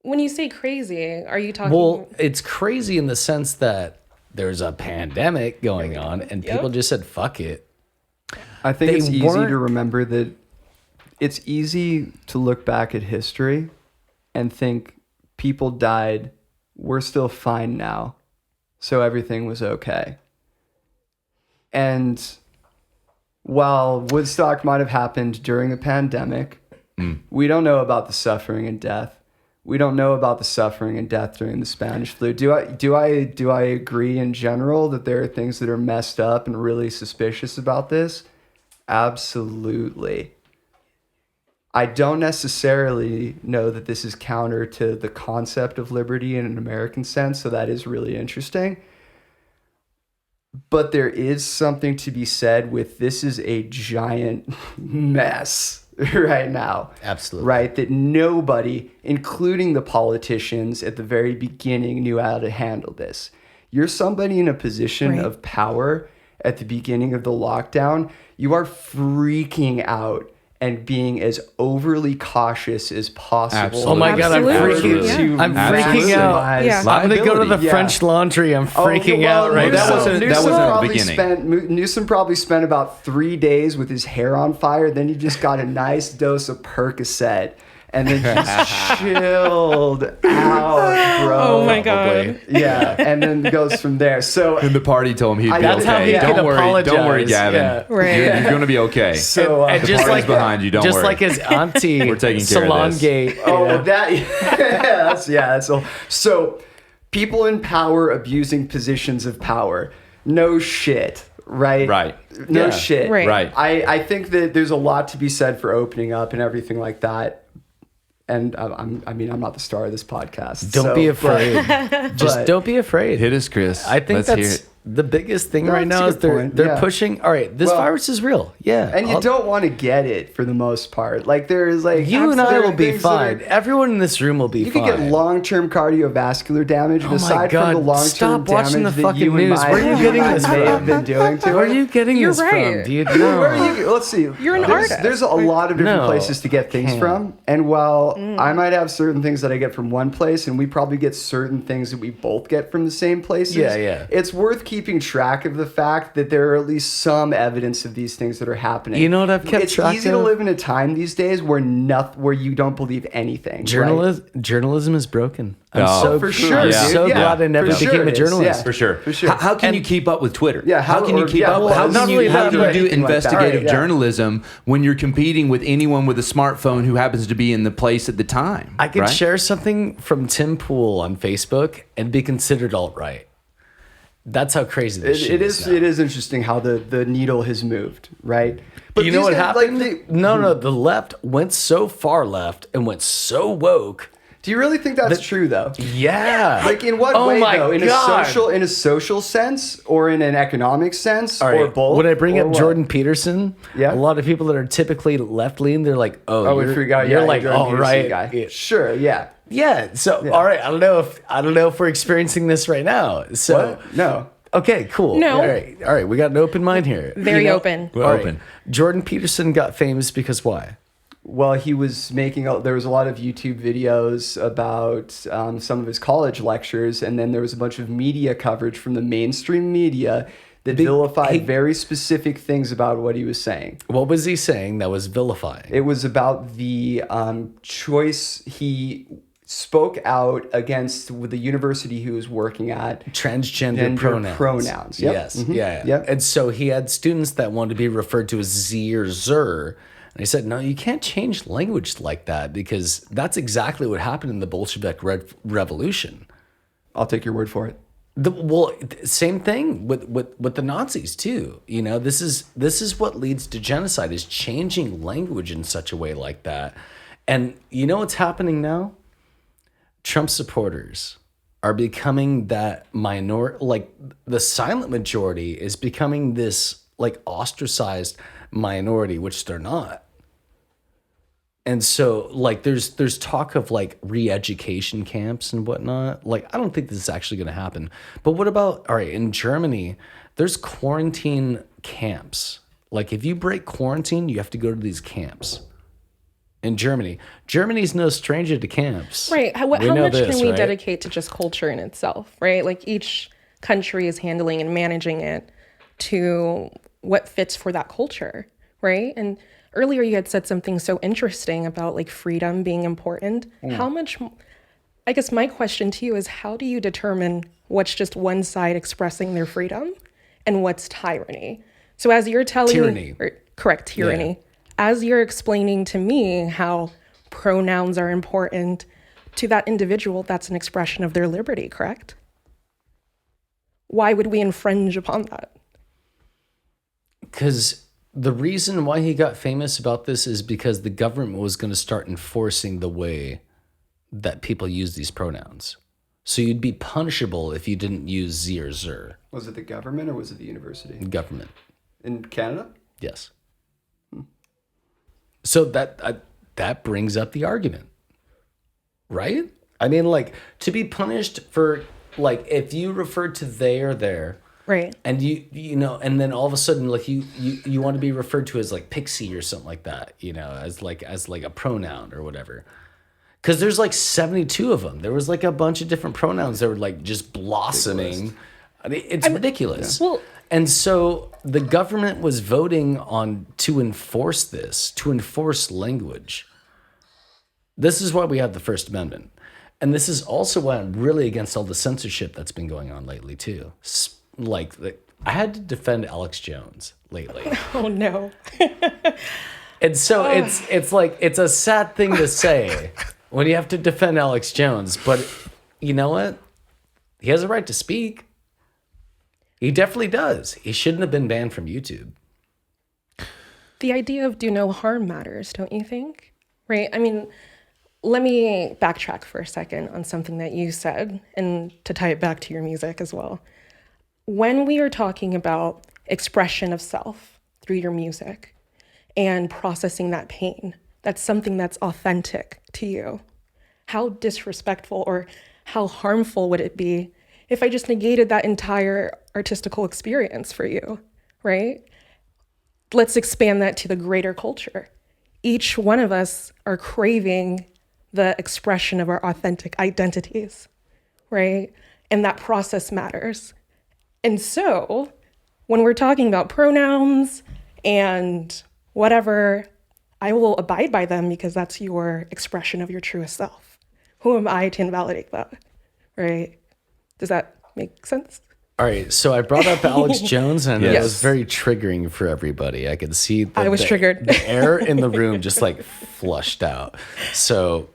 When you say crazy, are you talking? Well, it's crazy in the sense that there's a pandemic going on and people just said, fuck it. I think They it's easy weren't- to remember that it's easy to look back at history and think people died, we're still fine now, so everything was okay. And while Woodstock might have happened during a pandemic, we don't know about the suffering and death. We don't know about the suffering and death during the Spanish flu. Do I agree in general that there are things that are messed up and really suspicious about this? Absolutely. I don't necessarily know that this is counter to the concept of liberty in an American sense, so that is really interesting. But there is something to be said with this is a giant mess right now. Absolutely. Right? That nobody, including the politicians at the very beginning, knew how to handle this. You're somebody in a position Right. of power at the beginning of the lockdown. You are freaking out and being as overly cautious as possible. Absolutely. Oh my God, I'm Absolutely. freaking, Yeah. I'm freaking out. Yeah. I'm going to go to the Liability. French Laundry. I'm freaking well, out right that now. wasn't- Newsom at the probably beginning. Newsom probably spent about 3 days with his hair on fire. Then he just got a nice dose of Percocet. And then just chilled out, bro. Oh my Probably. God. Yeah, and then goes from there. So, And the party told him he'd be That's okay. how he could Don't worry, apologize. Gavin. Yeah. Right. You're going to be okay. so And The just party's like behind you. Don't just worry. like his auntie, We're taking care of Salon this. Gate. oh, that's all. So, people in power abusing positions of power. No shit. right? Right. No Yeah. shit. Right. Right. I think that there's a lot to be said for opening up and everything like that. And I'm not the star of this podcast. Don't be afraid. Just but- don't be afraid. Hit us, Chris. I think Let's hear that's it. the biggest thing No, right that's a now is good they're point. they're Yeah. pushing. All right, this Well, virus is real. Yeah, And you don't want to get it for the most part. Like there is like You and I there are will be things that fine. are- Everyone in this room will be You fine. could get long-term cardiovascular damage, and Oh my aside God, from the long-term stop watching damage the that fucking you and news. I, Where are you getting this may from? have been doing to Where are it. you getting You're this right. from, dude? Where are No. you, let's see. You're an artist. There's a lot of different No, places to get things can't. from, and while I might have certain things that I get from one place, and we probably get certain things that we both get from the same places. Yeah. It's worth keeping track of the fact that there are at least some evidence of these things that are happening. You know what I've kept it's track easy to of? live in a time these days where you don't believe anything. right? Journalism is broken. I'm Oh, so for sure, I'm dude. so Yeah, glad I never for sure became a it is, journalist. yeah. For sure. For sure. How can you keep up with Twitter? Yeah, How can you or- keep yeah, up? well, How not can you, only how that, can but you do anything like that. investigative Right, yeah. journalism when you're competing with anyone with a smartphone who happens to be in the place at the time? I could right? share something from Tim Pool on Facebook and be considered alt-right. That's how crazy this shit It is. is. now. It is interesting how the needle has moved, right? But You know these what guys, happened? Like, No, the left went so far left and went so woke. do you really think that's true though? Yeah. Like in what Oh way my though? God. In a social sense, or in an economic sense, All right. or both? When I bring or up what? Jordan Peterson, Yeah. a lot of people that are typically left leaning, they're like, Oh, we you're, forgot. you're Yeah, like, Jordan oh, Peterson right. guy. Yeah. Sure. Yeah. Yeah. So, all right. I don't know if we're experiencing this right now. So, What? No. okay, cool. No. All right. We got an open mind here. Very open. We're All right. open. Jordan Peterson got famous because why? Well, he was there was a lot of YouTube videos about some of his college lectures, and then there was a bunch of media coverage from the mainstream media that vilified very specific things about what he was saying. What was he saying that was vilifying? It was about the choice he spoke out against with the university he was working at. Transgender Gender pronouns. Yep. Yes. Mhm. Yeah. Yep. And so he had students that wanted to be referred to as Z or Zer. And he said, no, you can't change language like that because that's exactly what happened in the Bolshevik Revolution. I'll take your word for it. Same thing with the Nazis too. You know, this is what leads to genocide is changing language in such a way like that. And you know what's happening now? Trump supporters are becoming that like the silent majority is becoming this like ostracized minority, which they're not. And so like there's talk of like re-education camps and whatnot. Like I don't think this is actually going to happen. But what about, all right, in Germany, there's quarantine camps. Like if you break quarantine, you have to go to these camps. In Germany's no stranger to camps. Right. How We much know this, can we right? dedicate to just culture in itself, right? Like each country is handling and managing it to what fits for that culture, right? And earlier you had said something so interesting about like freedom being important. How much, I guess my question to you is how do you determine what's just one side expressing their freedom and what's tyranny? So as you're telling Tyranny. me, correct, tyranny. As you're explaining to me how pronouns are important to that individual, that's an expression of their liberty, correct? Why would we infringe upon that? Because the reason why he got famous about this is because the government was going to start enforcing the way that people use these pronouns. So you'd be punishable if you didn't use Z or Zer. Was it the government or was it the university? Government. In Canada? Yes. So that brings up the argument, right? I mean, like, to be punished for, like, if you refer to they or their, Right. and you know, and then all of a sudden, like, you want to be referred to as, like, pixie or something like that, you know, as like a pronoun or whatever. Because there's, like, 72 of them. There was, like, a bunch of different pronouns that were, like, just blossoming. I mean, it's ridiculous. Well- And so the government was voting on to enforce this, to enforce language. This is why we have the First Amendment. And this is also why I'm really against all the censorship that's been going on lately, too. I had to defend Alex Jones lately. Oh, no. And so it's like, it's a sad thing to say when you have to defend Alex Jones. But you know what? He has a right to speak. He definitely does. He shouldn't have been banned from YouTube. The idea of do no harm matters, don't you think? Right? I mean, let me backtrack for a second on something that you said and to tie it back to your music as well. When we are talking about expression of self through your music and processing that pain, that's something that's authentic to you. How disrespectful or how harmful would it be if I just negated that entire artistical experience for you, right? Let's expand that to the greater culture. Each one of us are craving the expression of our authentic identities, right? And that process matters. And so when we're talking about pronouns and whatever, I will abide by them because that's your expression of your truest self. Who am I to invalidate that, right? Does that make sense? All right, so I brought up Alex Jones, and it Yes. was very triggering for everybody. I could see I was triggered. The air in the room just like flushed out. So,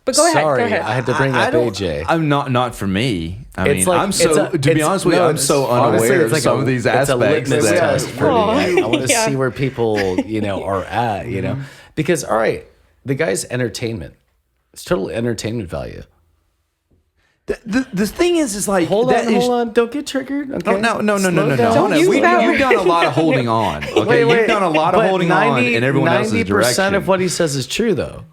But go ahead, sorry, go ahead. I had to bring up AJ. I'm not for me. I It's mean, like- I'm so, it's a- to be it's- honest with you, no, I'm so honestly, unaware it's of like some of these It's a aspects litmus that, test for me. Aw. I want to Yeah. see where people, are at, because, all right, the guy's entertainment. It's total entertainment value. the thing is like, Hold that is- on. Don't get triggered. Okay? No. Slow down. Don't use that You've word. done a lot of holding on. Okay, you've done a lot of But holding on in everyone else's 90% direction. of what he says is true, though.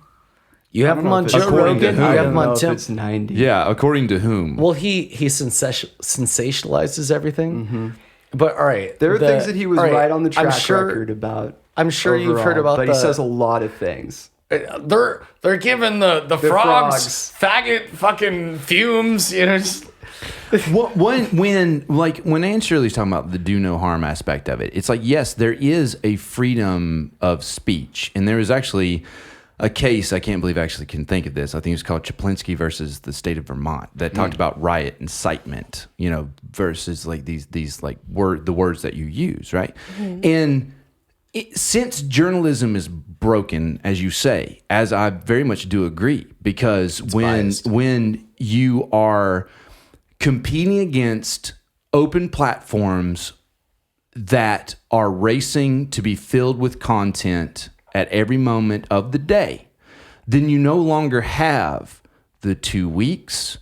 You have I him don't know on if it's- Joe According to Rogan. who? You I have don't him on know if Tim. it's 90. Yeah, according to whom? Well, he sensationalizes everything. But all right, There are things that he was all right on the track I'm sure, record about. I'm sure you've heard overall, about but he says a lot of things. they're giving the frogs faggot fucking fumes. Just, when Anneshirley's talking about the do no harm aspect of it, it's like, yes, there is a freedom of speech, and there is actually a case, I can't believe I actually can think of this. I think it was called Chaplinsky versus the state of Vermont that talked about riot incitement, versus like these like the words that you use, right? And since journalism is broken, as you say, as I very much do agree, because when you are competing against open platforms that are racing to be filled with content at every moment of the day, then you no longer have the 2 weeks,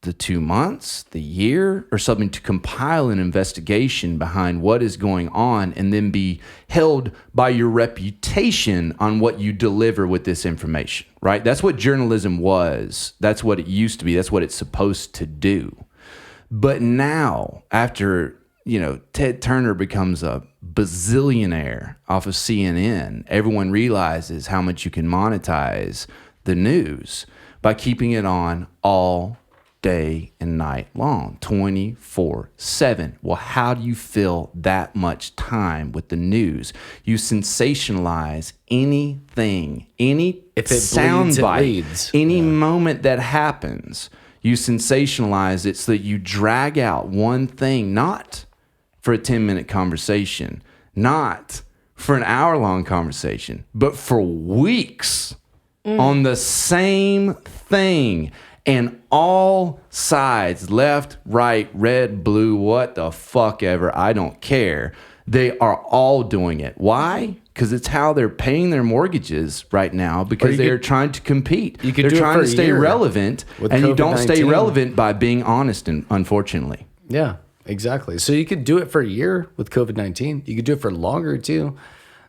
the 2 months, the year, or something to compile an investigation behind what is going on and then be held by your reputation on what you deliver with this information, right? That's what journalism was. That's what it used to be. That's what it's supposed to do. But now, after Ted Turner becomes a bazillionaire off of CNN, everyone realizes how much you can monetize the news by keeping it on all day and night long, 24/7. Well, how do you fill that much time with the news? You sensationalize anything, any If it bleeds, it soundbite, leads. any moment that happens. You sensationalize it so that you drag out one thing, not for a 10-minute conversation, not for an hour-long conversation, but for weeks on the same thing. And all sides, left, right, red, blue, what the fuck ever, I don't care. They are all doing it. Why? Because it's how they're paying their mortgages right now, because they're trying to compete. You could They're do it trying for to a stay year relevant, with and you don't stay COVID-19. relevant by being honest, and unfortunately. yeah, exactly. So you could do it for a year with COVID-19. You could do it for longer too.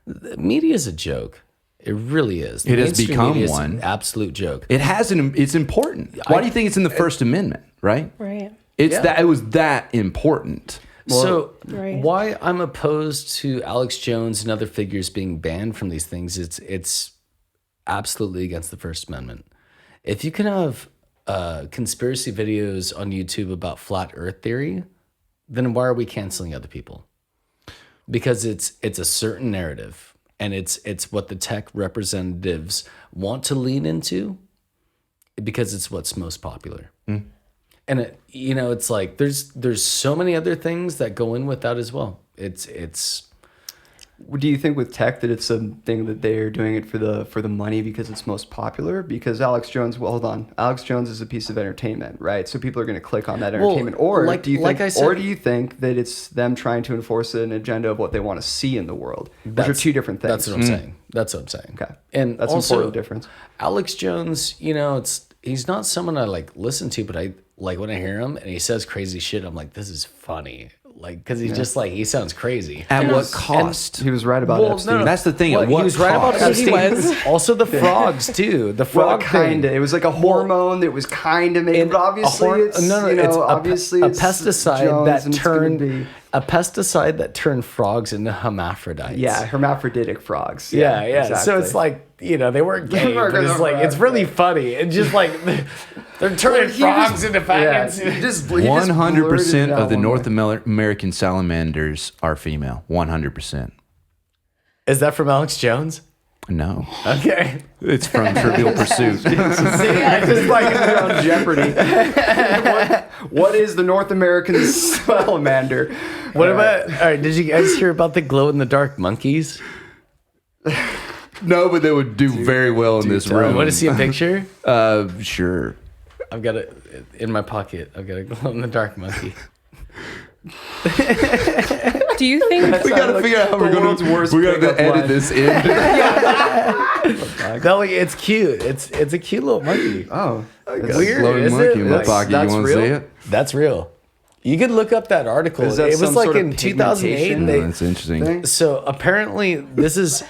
The media is a joke. It really is. The It has mainstream become media is one. an absolute joke. It's important. Why do you think it's in the First Amendment, right? Right. It was that important. So Right. why I'm opposed to Alex Jones and other figures being banned from these things, it's absolutely against the First Amendment. If you can have conspiracy videos on YouTube about flat earth theory, then why are we canceling other people? Because it's a certain narrative, and it's what the tech representatives want to lean into, because it's what's most popular. And it's like there's so many other things that go in with that as well. It's Do you think with tech that it's something that they're doing it for the money because it's most popular? Because Alex Jones, well, hold on, Alex Jones is a piece of entertainment, right? So people are going to click on that entertainment. Or do you think, or do you think that it's them trying to enforce an agenda of what they want to see in the world, which are two different things? That's what I'm saying. That's what I'm saying. Okay, and that's also, an important difference. Alex Jones, he's not someone I like listen to, but I like when I hear him and he says crazy shit. I'm like, this is funny. Like, because he's just like, he sounds crazy. At what cost? He was right about Epstein. That's the thing. Well, At what he was right about cost? Epstein. Also the frogs too. The frog kind of. thing. It was like a hormone that was kind of making. But obviously, it's it's obviously a it's pesticide Jones that and it's gonna turned be- a pesticide that turned frogs into hermaphrodites. Yeah, hermaphroditic frogs. Yeah. Exactly. So it's like, they weren't gay, weren't but it's gonna like, rock, it's really funny. It's just like, they're turning frogs into faggots. He just 100% of the blurted North it out American salamanders are female. 100%. Is that from Alex Jones? No. Okay. It's from Trivial Pursuit. See, I just like on Jeopardy. What is the North American salamander? What about? All right, did you guys hear about the glow in the dark monkeys? No, but they would do very well in this room. Want to see a picture? Sure. I've got it in my pocket. I've got a glow in the dark monkey. Do you think We gotta figure out how we're world's gonna. worst We gotta pickup edit line. this in. No, it's cute. It's a cute little monkey. Oh, It's weird, Glowing isn't monkey it? in my Like, pocket. You that's want to real? see it? That's real. You could look up that article. Is that It was some like sort of in 2008. pigmentation? They, That's interesting. thing? So apparently, this is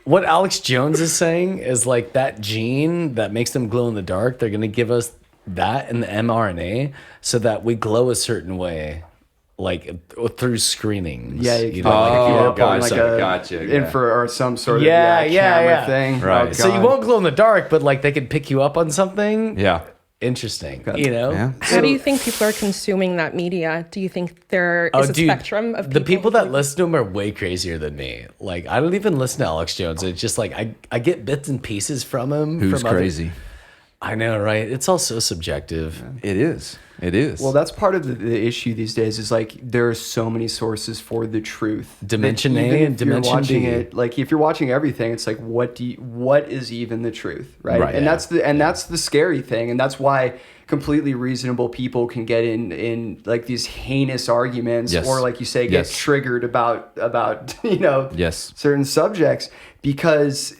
what Alex Jones is saying is like that gene that makes them glow in the dark. They're going to give us that in the mRNA so that we glow a certain way, like through screenings. Yeah, you can know, like, if you Oh, up on gotcha, like a gotcha, yeah. infra or some sort of Yeah, camera yeah. thing. Right. Oh, so you God. won't glow in the dark, but like they could pick you up on something. Yeah. Interesting. Okay. Yeah. how do you think people are consuming that media? Do you think there is a spectrum of the people people that listen to him are way crazier than me. Like I don't even listen to Alex Jones. It's just like I get bits and pieces from him. Who's from other- crazy? I know, right? It's all so subjective. It is. It is. Well, that's part of the issue these days. Is like there are so many sources for the truth. Dimension that A even and if you're Dimension watching B. it, like if you're watching everything, it's like what is even the truth, right? Right, And yeah. that's the scary thing, and that's why completely reasonable people can get in like these heinous arguments, Yes. or like you say, get Yes. triggered about Yes. certain subjects because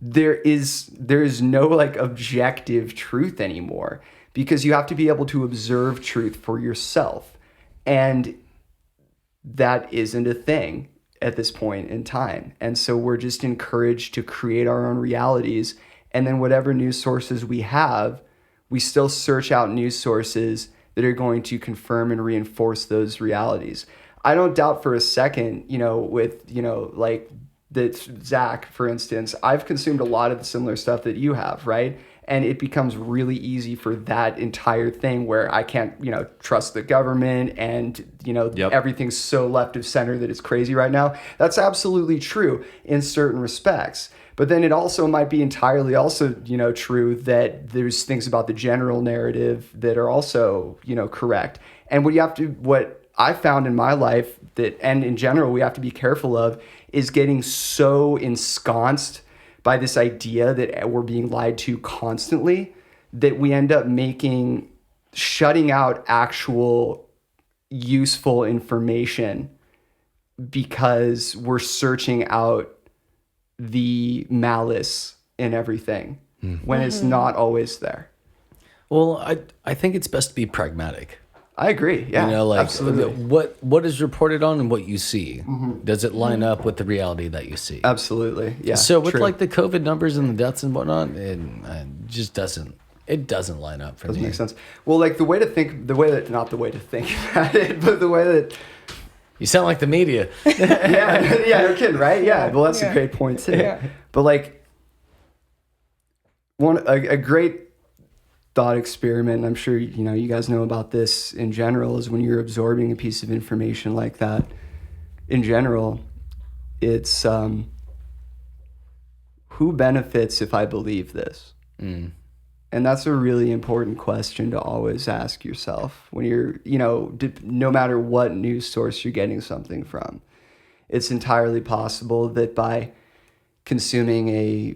there is no like objective truth anymore, because you have to be able to observe truth for yourself, and that isn't a thing at this point in time. And so we're just encouraged to create our own realities, and then whatever news sources we have, we still search out news sources that are going to confirm and reinforce those realities. I don't doubt for a second, with like that Zach, for instance, I've consumed a lot of the similar stuff that you have, right? And it becomes really easy for that entire thing where I can't, trust the government, and, Yep. everything's so left of center that it's crazy right now. That's absolutely true in certain respects. But then it also might be entirely also, true that there's things about the general narrative that are also, correct. And what I found in my life and in general, we have to be careful of is getting so ensconced by this idea that we're being lied to constantly that we end up shutting out actual useful information because we're searching out the malice in everything when it's not always there. Well, I think it's best to be pragmatic. I agree. Yeah, absolutely. What is reported on and what you see, does it line up with the reality that you see? Absolutely. Yeah. So with true. like the COVID numbers and the deaths and whatnot, it just doesn't line up for Doesn't me. make sense. Well, like not the way to think about it, but the way that You sound like the media. yeah, no kidding, right? Yeah. Well, that's a Yeah. great point too. Yeah. But like a great thought experiment, and I'm sure you guys know about this in general, is when you're absorbing a piece of information like that. In general, it's who benefits if I believe this? And that's a really important question to always ask yourself when you're, no matter what news source you're getting something from. it's entirely possible that by consuming a,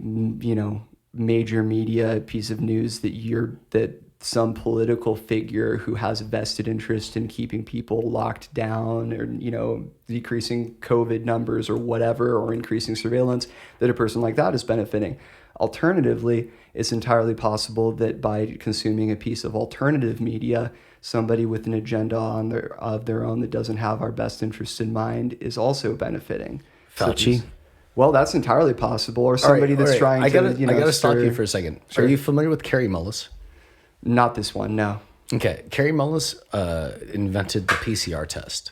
major media piece of news that some political figure who has a vested interest in keeping people locked down or, decreasing COVID numbers or whatever, or increasing surveillance, that a person like that is benefiting. Alternatively, it's entirely possible that by consuming a piece of alternative media, somebody with an agenda of their own that doesn't have our best interests in mind is also benefiting. Fauci? Well, that's entirely possible. Or somebody that's trying to, I gotta stop stir- you for a second. Sure. Are you familiar with Carrie Mullis? Not this one, no. Okay, Carrie Mullis invented the PCR test.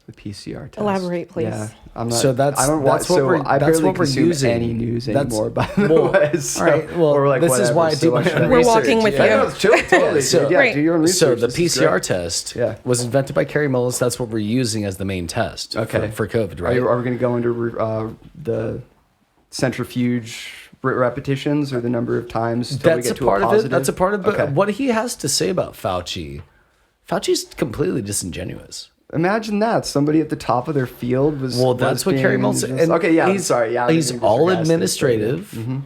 The PCR test. Elaborate, please. Yeah, I'm not. So that's I don't that's watch, what we're I that's barely what we're consume using. any news That's- anymore. By the well, way, so, all right. Well, or like this is whatever, why I do so my shouldn't- own We're research. walking with Yeah, you. no, totally. So- yeah, Right. do your own research. So the This is PCR great. test Yeah. was invented by Carrie Mullis. That's what we're using as the main test Okay. for COVID, Are, right? are we going to go into the centrifuge repetitions or the number of times till we That's get a to part a of positive? it. That's a part of it. But Okay. what he has to say about Fauci's completely disingenuous. Imagine that somebody at the top of their field was. Well, that's what being Carrie Mullis. just- okay, yeah. I'm sorry. Yeah, I he's didn't mean to all sarcastic, administrative. but yeah.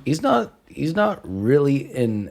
He's not really in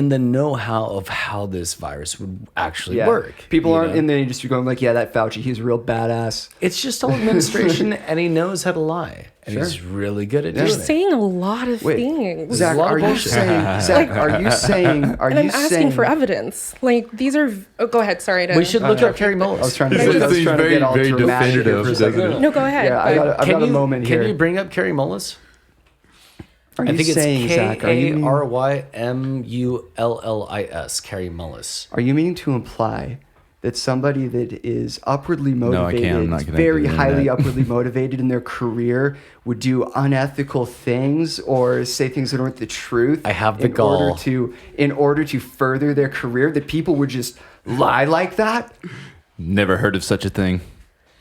the know-how of how this virus would actually Yeah. work. People you aren't know? in the industry going like, yeah, that Fauci, he's a real badass. It's just all administration, and he knows how to lie, and Sure. he's really good at You're doing it. saying a lot of Wait, things. Zach, a lot of are you bullshit. saying? Zach, are you saying? Are and you I'm asking saying? for evidence. Like, these are. Oh, go ahead. Sorry to. We should look up Carrie Mullis. I was trying to. He's I was trying to very, get all very dramatic here definitive, for a second. doesn't he? No, go ahead. Yeah, I've got a moment here. Can you bring up Carrie Mullis? Are I you think saying, it's Zach? Are you KARYMULLIS, Carrie Mullis. Are you meaning to imply that somebody that is upwardly I motivated, can't. I'm not connected very to the highly internet. upwardly motivated in their career, would do unethical things or say things that aren't the truth? I have the in gall. in order to further their career. That people would just lie like that, Never heard of such a thing.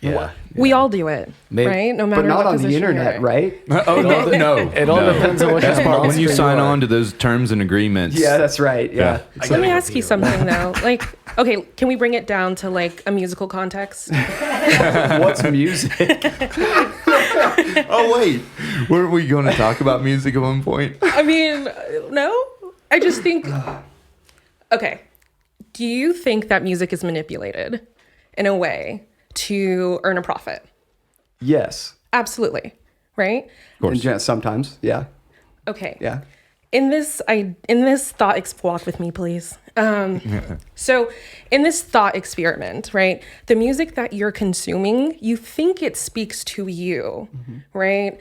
Yeah. We all do it, Maybe- right? No but matter not what on the position you're internet, in. right? Oh no! It all depends on what kind of When monster you sign are. on to those terms and agreements. Yeah, that's right. Yeah. Let me ask you something though. Like, okay, can we bring it down to like a musical context? What's music? Oh wait, weren't we going to talk about music at one point? I mean, no. I just think. Okay, do you think that music is manipulated in a way to earn a profit? Yes. Absolutely, right? Sometimes. Yeah. Okay. Yeah. In this thought, walk with me, please. So in this thought experiment, right, the music that you're consuming, you think it speaks to you, right?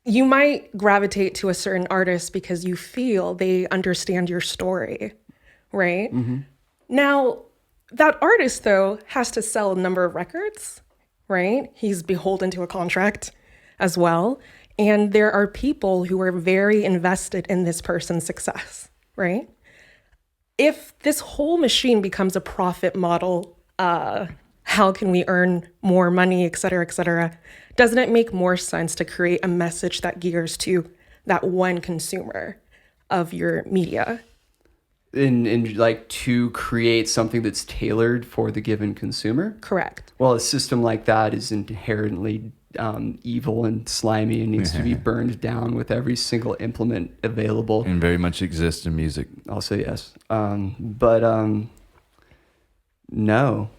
You might gravitate to a certain artist because you feel they understand your story, right? Now, that artist, though, has to sell a number of records, right? He's beholden to a contract as well. And there are people who are very invested in this person's success, right? If this whole machine becomes a profit model, how can we earn more money, et cetera, doesn't it make more sense to create a message that gears to that one consumer of your media? In like to create something that's tailored for the given consumer? Correct. Well, a system like that is inherently evil and slimy and needs to be burned down with every single implement available. And very much exists in music. Also, yes. But no.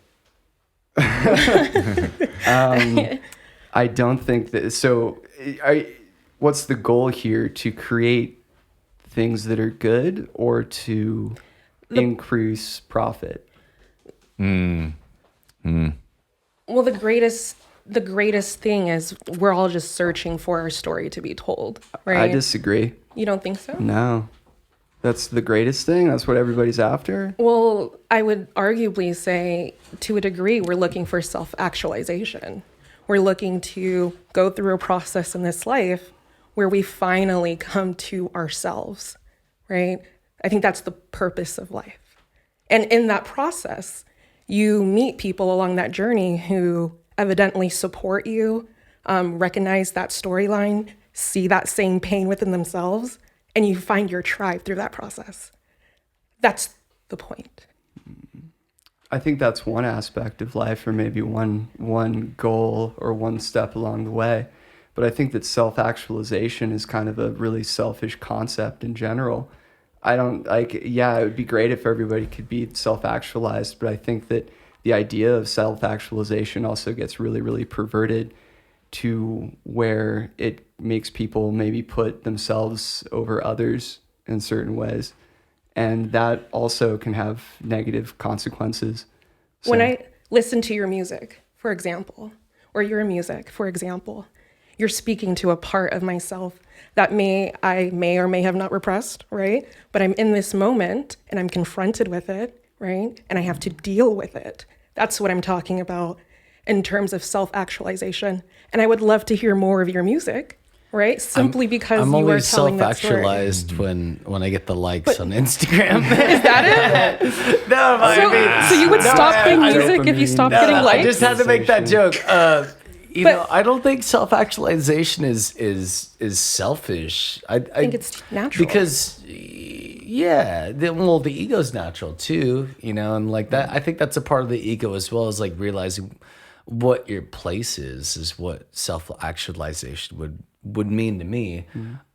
I don't think that. So, what's the goal here? To create things that are good or to increase profit? Well, the greatest thing is we're all just searching for our story to be told, right? I disagree. You don't think so? No. That's the greatest thing. That's what everybody's after. Well, I would arguably say, to a degree, we're looking for self-actualization. We're looking to go through a process in this life where we finally come to ourselves, right? I think that's the purpose of life. And in that process, you meet people along that journey who evidently support you, recognize that storyline, see that same pain within themselves, and you find your tribe through that process. That's the point. I think that's one aspect of life, or maybe one goal or one step along the way. But I think that self-actualization is kind of a really selfish concept in general. I don't like, yeah, it would be great if everybody could be self-actualized, but I think that the idea of self-actualization also gets really, really perverted to where it makes people maybe put themselves over others in certain ways. And that also can have negative consequences. When I listen to your music, for example, or your music, for example, you're speaking to a part of myself that I may or may have not repressed, right? But I'm in this moment and I'm confronted with it, right? And I have to deal with it. That's what I'm talking about in terms of self-actualization. And I would love to hear more of your music, right? Simply because I'm you are always telling that story. self-actualized when I get the likes on Instagram. Is that it? No, So you would stop playing music if you stopped getting likes? I just had to make that joke. I don't think self-actualization is selfish. I think it's natural. Because, the ego's natural too, and like that. I think that's a part of the ego as well as like realizing what your place is what self-actualization would mean to me.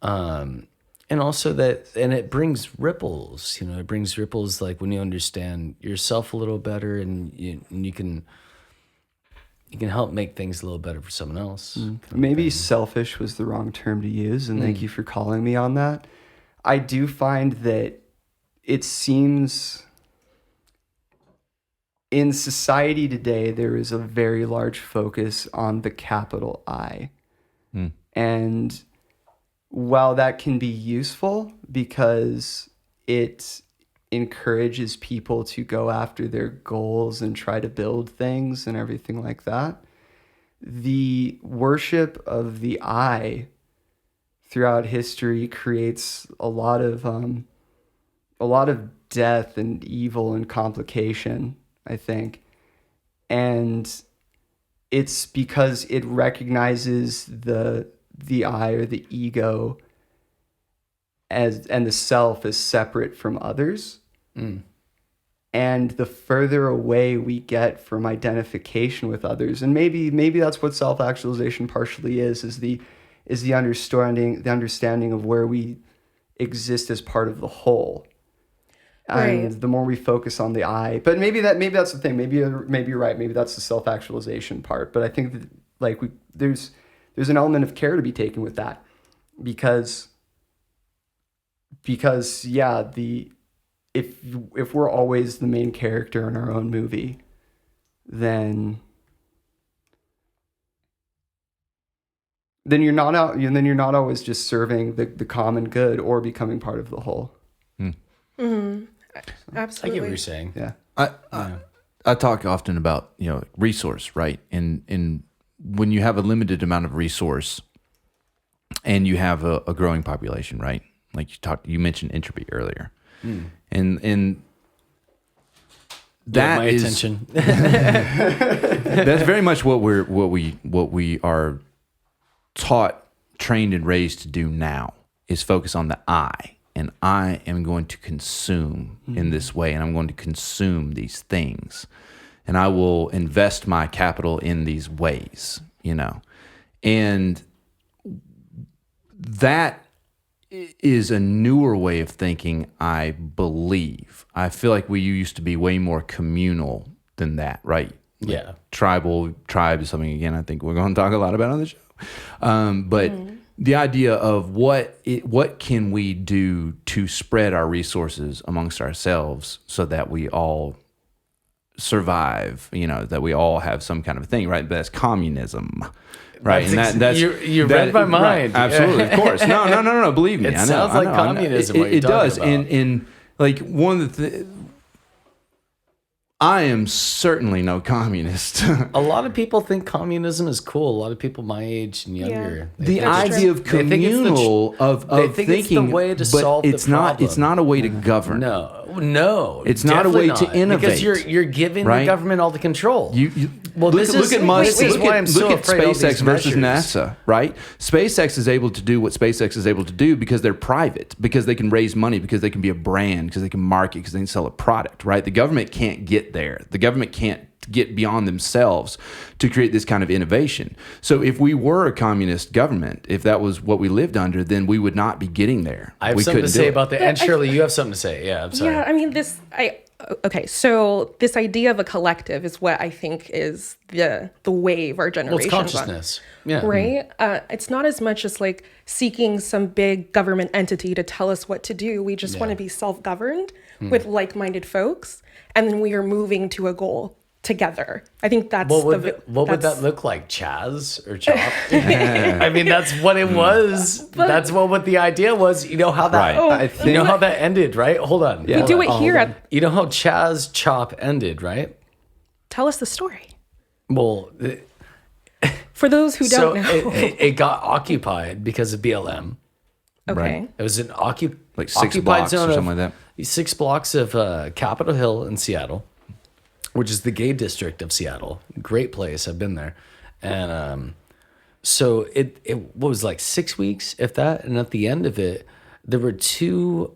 And also and it brings ripples, it brings ripples like when you understand yourself a little better and you can help make things a little better for someone else. Maybe selfish was the wrong term to use, and thank you for calling me on that. I do find that it seems in society today, there is a very large focus on the capital I. And while that can be useful because it encourages people to go after their goals and try to build things and everything like that, the worship of the I throughout history creates a lot of death and evil and complication, I think. And it's because it recognizes the I or the ego and the self as separate from others. And the further away we get from identification with others, and maybe that's what self-actualization partially is the understanding of where we exist as part of the whole. And the more we focus on the I, but maybe that's the thing. Maybe you're right. Maybe that's the self-actualization part. But I think that there's an element of care to be taken with that, because if we're always the main character in our own movie, then you're not always just serving the common good or becoming part of the whole. Absolutely. I get what you're saying. Yeah. I talk often about, resource, right? And when you have a limited amount of resource and you have a growing population, right? Like you mentioned entropy earlier. And that my is attention. That's very much what we are taught, trained, and raised to do now, is focus on the I. And I am going to consume in this way, and I'm going to consume these things, and I will invest my capital in these ways, and that is a newer way of thinking, I believe. I feel like we used to be way more communal than that, right? Yeah. Tribe is something, again, I think we're going to talk a lot about on the show. But the idea of what can we do to spread our resources amongst ourselves so that we all survive, that we all have some kind of thing, right? That's communism, right? You read my mind. Right, absolutely, of course. No. Believe me, It I know, sounds like communism. It does, about. and like one of the. I am certainly no communist. A lot of people think communism is cool. A lot of people my age and younger. Yeah. The idea of communal, of they think thinking, it's the way to but solve it's the not. problem. It's not a way to govern. No. No, It's not a way definitely to innovate. because you're giving right? the government all the control. Well, look at Musk. this is why I'm so look at afraid of all SpaceX these versus measures. NASA, right? SpaceX is able to do what SpaceX is able to do because they're private, because they can raise money, because they can be a brand, because they can market, because they can sell a product, right? The government can't get there. The government can't get beyond themselves to create this kind of innovation. So if we were a communist government, if that was what we lived under, then we would not be getting there. I have We something to couldn't say do it. about that. And Shirley, you have something to say. Yeah, I'm sorry. Yeah, I mean, okay, so this idea of a collective is what I think is the wave our Well, generation it's consciousness. Yeah. right? It's not as much as like seeking some big government entity to tell us what to do. We just want to be self-governed with like-minded folks, and then we are moving to a goal together. I think that's What would that look like? Chaz or Chop? I mean, that's what it was. That's what the idea was. You know how that Right. you know how that ended, right? Hold on. We Hold do on. it here at You know how Chaz Chop ended, right? Tell us the story. Well, For those who so don't know. it got occupied because of BLM. Okay. It was an Like 6 occupied blocks zone or of something like that. 6 blocks of Capitol Hill in Seattle, which is the gay district of Seattle. Great place. I've been there. And so it what was like 6 weeks, if that. And at the end of it, there were two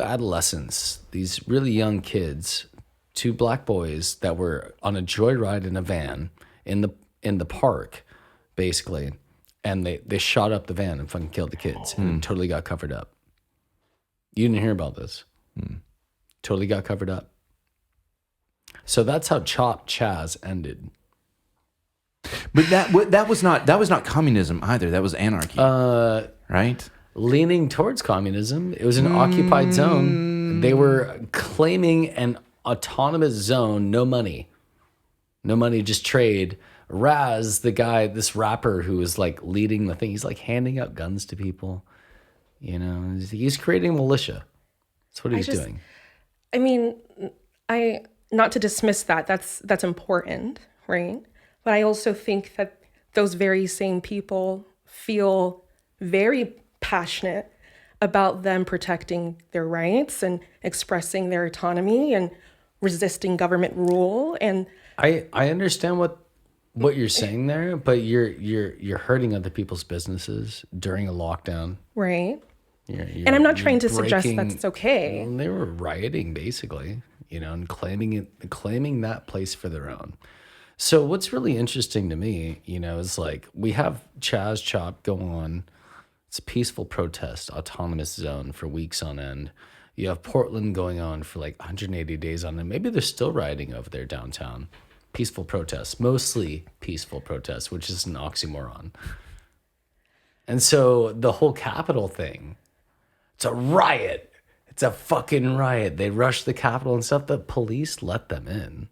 adolescents, these really young kids, 2 black boys that were on a joyride in a van in the park, basically. And they shot up the van and fucking killed the kids and it totally got covered up. You didn't hear about this. Totally got covered up. So that's how Chop Chaz ended. But that was not communism either. That was anarchy, right? Leaning towards communism. It was an occupied zone. They were claiming an autonomous zone, no money, just trade. Raz, the guy, this rapper who was like leading the thing, he's like handing out guns to people. You know, he's creating a militia. That's what he's doing. I mean, not to dismiss that. That's important, right? But I also think that those very same people feel very passionate about them protecting their rights and expressing their autonomy and resisting government rule. And I understand what you're saying there, but you're hurting other people's businesses during a lockdown. right. You're And I'm not trying to suggest breaking- that's okay. Well, they were rioting basically, you know, and claiming that place for their own. So what's really interesting to me, you know, is like we have Chaz Chop go on. It's a peaceful protest, autonomous zone for weeks on end. You have Portland going on for like 180 days on end. Maybe they're still rioting over there downtown. Peaceful protests, mostly peaceful protests, which is an oxymoron. And so the whole Capitol thing, it's a riot. It's a fucking riot. They rushed the Capitol and stuff. The police let them in.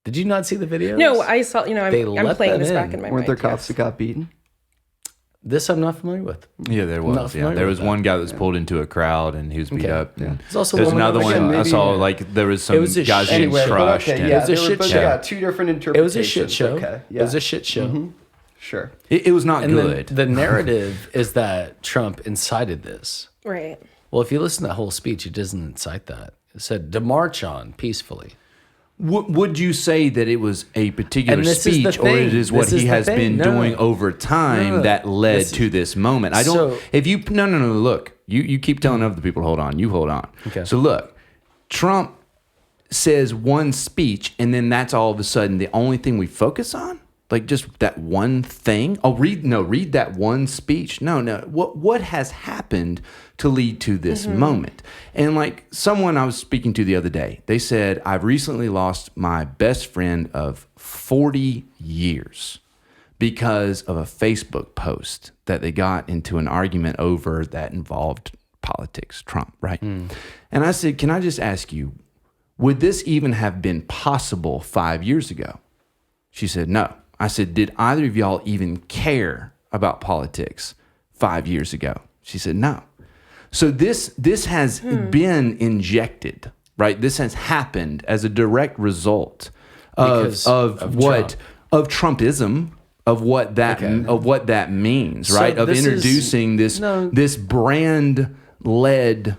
Did you not see the videos? No, I saw, I'm let playing them this back in. in my Weren't mind. there cops that got beaten? This I'm not familiar with. Yeah, there Not was. Yeah, familiar there with was that. one guy that was pulled into a crowd and he was beat Okay. up. And There's also there's one with another a one gun. I saw. Like there was some was a guys sh- getting anyway, but crushed. okay, and- yeah, It was a there were- shit but show. Yeah, 2 different It interpretations. was a shit show. Okay, yeah. It was a shit show. Sure. It was not And good. the narrative is that Trump incited this. Right. Well, if you listen to that whole speech, it doesn't incite that. It said to march on peacefully. Would you say that it was a particular And this is the speech, or it thing. is what This is he the has thing. been No. doing over time No. that led This- to this moment? I don't. So- If you no. Look, you keep telling other people, hold on. You hold on. Okay. So look, Trump says one speech, and then that's all of a sudden the only thing we focus on. Like just that one thing. Oh, read that one speech. No. What has happened to lead to this moment? And like someone I was speaking to the other day, they said, I've recently lost my best friend of 40 years because of a Facebook post that they got into an argument over that involved politics, Trump, right? And I said, can I just ask you, would this even have been possible 5 years ago? She said, no. I said, did either of y'all even care about politics 5 years ago? She said, no. So this has been injected, right? This has happened as a direct result Because of Trump. what of Trumpism, of what that means, So right? Of this is- introducing this brand led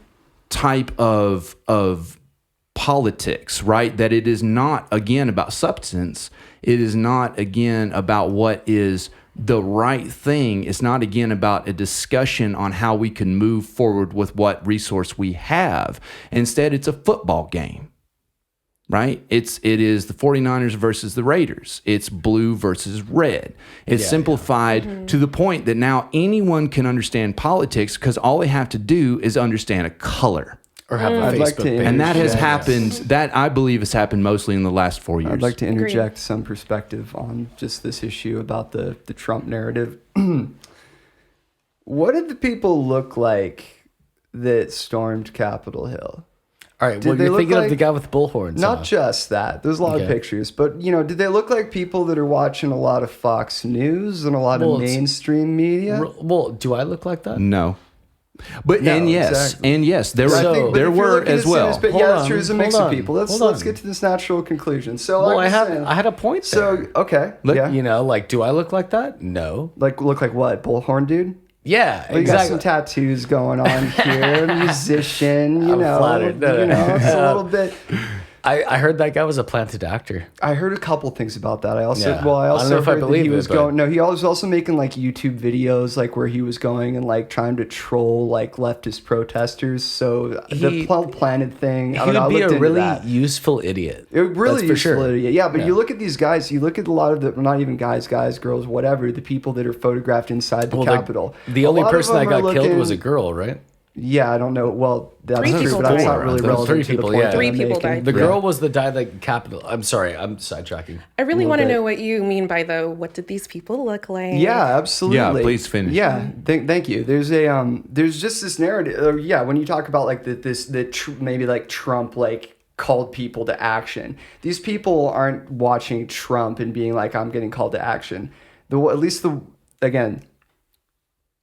type of politics, right? That it is not, again, about substance. It is not, again, about what is the right thing. It's not, again, about a discussion on how we can move forward with what resource we have. Instead, it's a football game, right? It is the 49ers versus the Raiders. It's blue versus red. It's simplified to the point that now anyone can understand politics because all they have to do is understand a color. Or have a I'd Facebook like to page. And that has Yes. happened, that I believe has happened mostly in the last 4 years. I'd like to interject some perspective on just this issue about the Trump narrative. What did the people look like that stormed Capitol Hill? All right, Did well, they you're look thinking of like- the guy with bullhorns. Not just that. There's a lot of Okay. pictures, but did they look like people that are watching a lot of Fox News and a lot Well, of it's- mainstream media? Well, do I look like that? No. But No, and yes, exactly. and yes, there But I were think- but there if you're were looking as at well. Sinners, but Hold yeah, that's on, true. There's a mix hold of on, people. Let's hold get on. to this natural conclusion. So, Well, like saying- I had a point there. So okay, yeah. You know, like, do I look like that? No. Like look like what? Bullhorn dude? Yeah, Well, you got exactly. some tattoos going on here. Musician, I'm flattered. No, no. it's a little bit. I heard that guy was a planted actor. I heard a couple things about that. I also, Yeah. well, I I don't also know if I heard that believe he it, was but- going. No, he was also making like YouTube videos, like where he was going and like trying to troll like leftist protesters. So the planted thing. I He don't know. I would be looked a into really that. useful idiot. It really That's for useful sure. idiot. Yeah, but Yeah. you look at these guys, you look at a lot of the, not even guys, girls, whatever, the people that are photographed inside the Well, Capitol. The A only lot of person that them are got killed looking- was a girl, right? Yeah, I don't know. Well, that's Three true, people but that's died. not really There was relevant three to the people, point yeah. that Three I'm people making. died. The Yeah. girl was the died like Capitol. I'm sorry, I'm sidetracking. I really little want to bit. know what you mean by what did these people look like? Yeah, absolutely. Yeah, please finish. Yeah, thank you. There's there's just this narrative. Yeah, when you talk about like maybe like Trump like called people to action. These people aren't watching Trump and being like, I'm getting called to action. Again,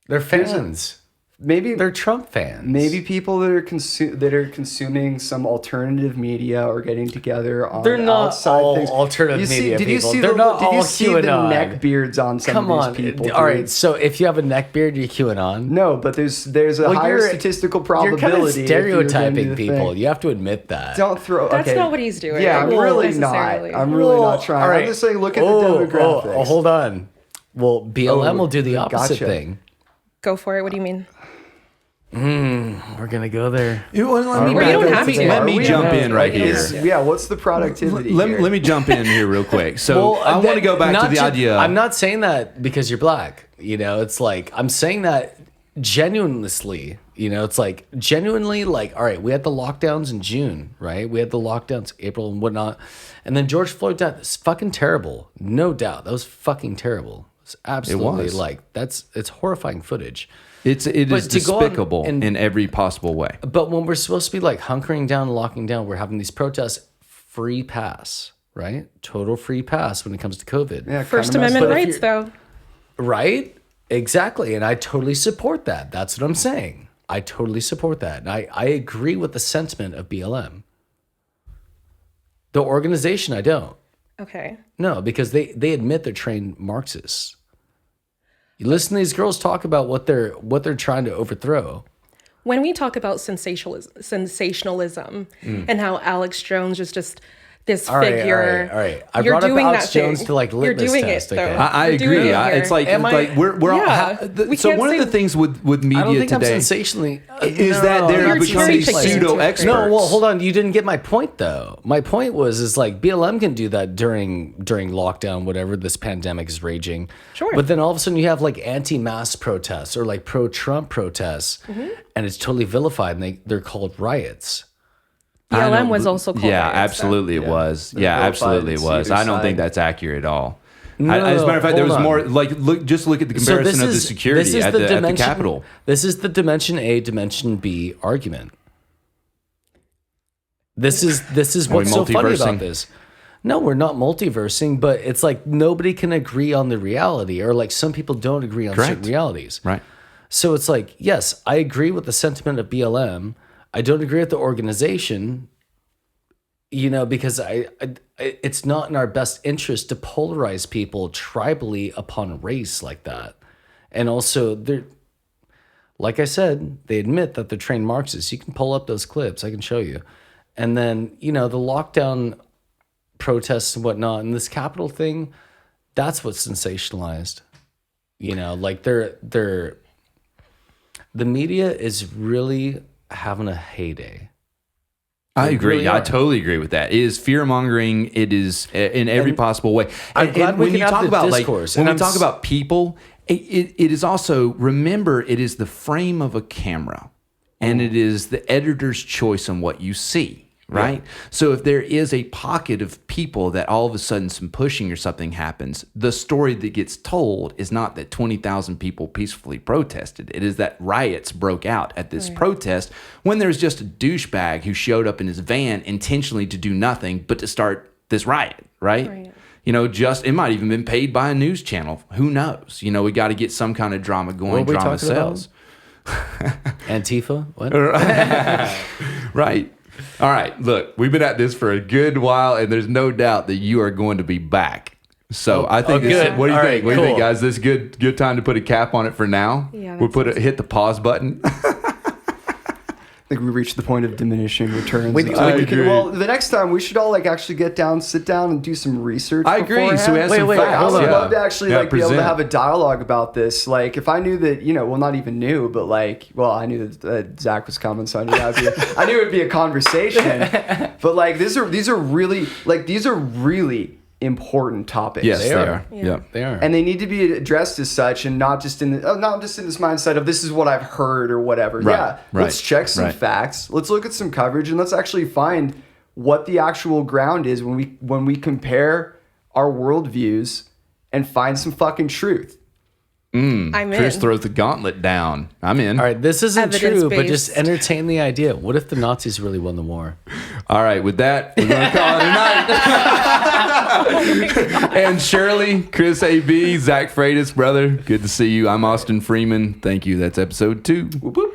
They're fans. maybe They're Trump fans. maybe people that are consuming some alternative media or getting together on They're not outside all things. alternative media Did you people. see They're not did you all see the QAnon. neck beards on some Come of on. these people? All right, dude? so if you have a neck beard, you're QAnon. No, but there's a higher statistical probability. You're kind of if you're gonna do stereotyping the people. thing. You have to admit that. Don't throw. That's okay. not what he's doing. Yeah, I'm Well, really not. necessarily. I'm really Well, not trying. all right. I'm just saying, look at the demographics. Oh, hold on. Well, BLM will do the opposite gotcha. thing. Go for it. What do you mean? We're gonna go there. Let me, Well, you don't have to. let Are me we? jump in right here. Yeah, what's the productivity? here? Let me jump in here real quick. So I want to go back to the idea. I'm not saying that because you're black. You know, it's like I'm saying that genuinely. You know, it's like genuinely like, all right, we had the lockdowns in June, right? We had the lockdowns April and whatnot. And then George Floyd died. It's fucking terrible. No doubt. That was fucking terrible. It's absolutely was. like it's horrifying footage. it is But to go on despicable and- in every possible way. But when we're supposed to be like hunkering down, locking down, we're having these protests, free pass, right? Total free pass when it comes to COVID. Yeah, First kinda messed Amendment up. But if rights, though. Right? Exactly. And I totally support that. That's what I'm saying. I totally support that. And I agree with the sentiment of BLM. The organization, I don't. Okay. No, because they admit they're trained Marxists. You listen to these girls talk about what they're trying to overthrow. When we talk about sensationalism and how Alex Jones is just this All right, figure. all right. I you're brought up doing Alex that Jones thing. to, like, You're litmus doing test, it, though. okay? I You're doing agree. it here. It's like Am I- we're all. Yeah, we So can't one say- of the things with I media don't think today I'm sensationally is no, that they're You're becoming these cherry-picking pseudo into it. experts. No, well, hold on. You didn't get my point though. My point was like BLM can do that during lockdown, whatever this pandemic is raging. Sure. But then all of a sudden you have like anti-mask protests or like pro-Trump protests, and it's totally vilified, and they're called riots. BLM was also called Yeah, riots, though. absolutely it was. They're Yeah, vilified absolutely it and was. see I either don't think side. that's accurate at all. No, As a matter of fact, there was hold on. more like just look at the comparison of the security at the Capitol. This is the dimension A, dimension B argument. This is what's so funny multiversing? about this. No, we're not multiversing, but it's like nobody can agree on the reality, or like some people don't agree on certain Correct. realities. Right. So it's like, yes, I agree with the sentiment of BLM. I don't agree with the organization, you know, because it's not in our best interest to polarize people tribally upon race like that. And also, Like I said, they admit that they're trained Marxists. You can pull up those clips. I can show you. And then, the lockdown protests and whatnot, and this Capitol thing, that's what's sensationalized. Like the media is really having a heyday. I agree. really I are. totally agree with that. It is fear mongering. It is in every possible way. I'm glad we when can you have talk the about discourse, when and we I'm talk s- about people, it is also, remember, it is the frame of a camera, and it is the editor's choice on what you see. Right. So if there is a pocket of people that all of a sudden some pushing or something happens, the story that gets told is not that 20,000 people peacefully protested. It is that riots broke out at this protest when there's just a douchebag who showed up in his van intentionally to do nothing but to start this riot. Right. It might even been paid by a news channel. Who knows? We got to get some kind of drama going. What are we Drama talking about? sells. Antifa? What? Right. All right. Look, we've been at this for a good while, and there's no doubt that you are going to be back. So I think good. what do you All think? right, What do you think, cool. guys? This good time to put a cap on it for now. Yeah, We'll that hit the pause button. I think we reached the point of diminishing returns. I agree. Well, the next time we should all actually sit down and do some research. I agree. beforehand. So we have some Wait, facts. I would Yeah. love to actually Yeah, be able to present. have a dialogue about this. Like, if I knew that, not even knew, but I knew that Zach was coming, so I knew I knew it'd be a conversation. But these are really important topics. Yes, They they are. are. Yeah. Yeah. They are. And they need to be addressed as such, and not just in this mindset of this is what I've heard or whatever. Right, Yeah, right, let's check some right. facts. Let's look at some coverage, and let's actually find what the actual ground is when we compare our worldviews and find some fucking truth. I'm Chris in. throws the gauntlet down. I'm in. All right, this isn't true, but Evidence-based. just entertain the idea. What if the Nazis really won the war? All right, with that, we're going to call it a night. And Shirley, Chris A.B., Zack Freitas, brother, good to see you. I'm Austin Freeman. Thank you. That's episode 2. Whoop, whoop.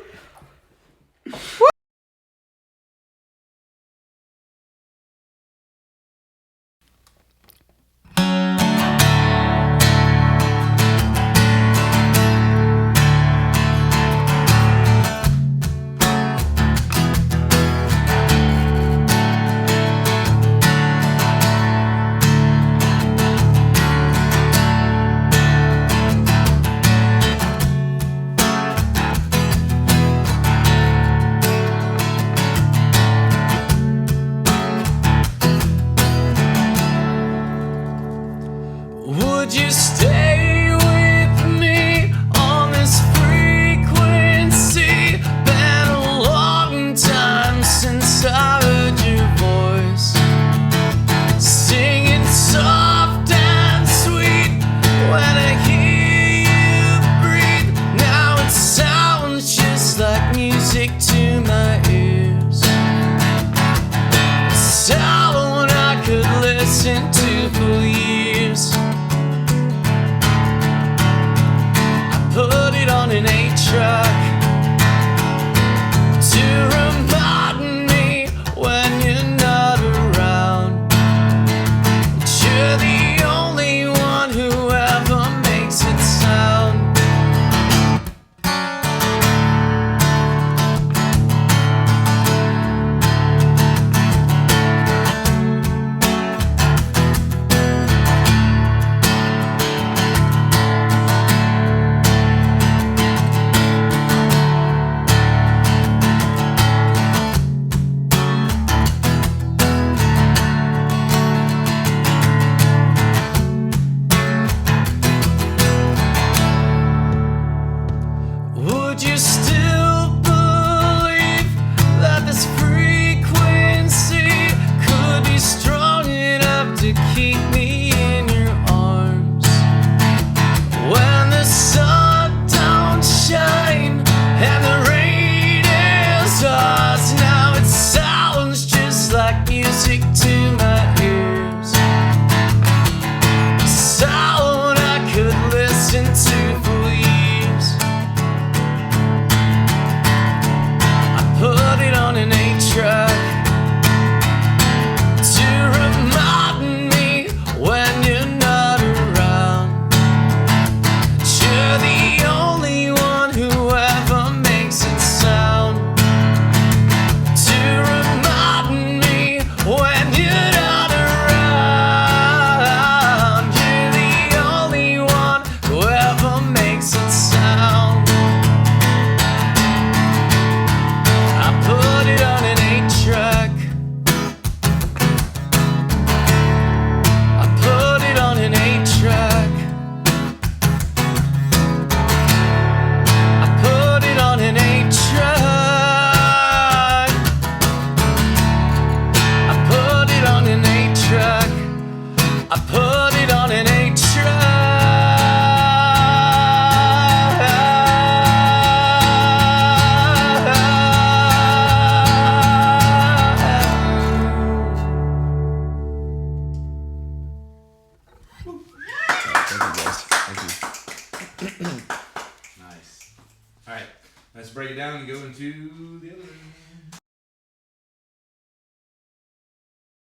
break it down and go into the other.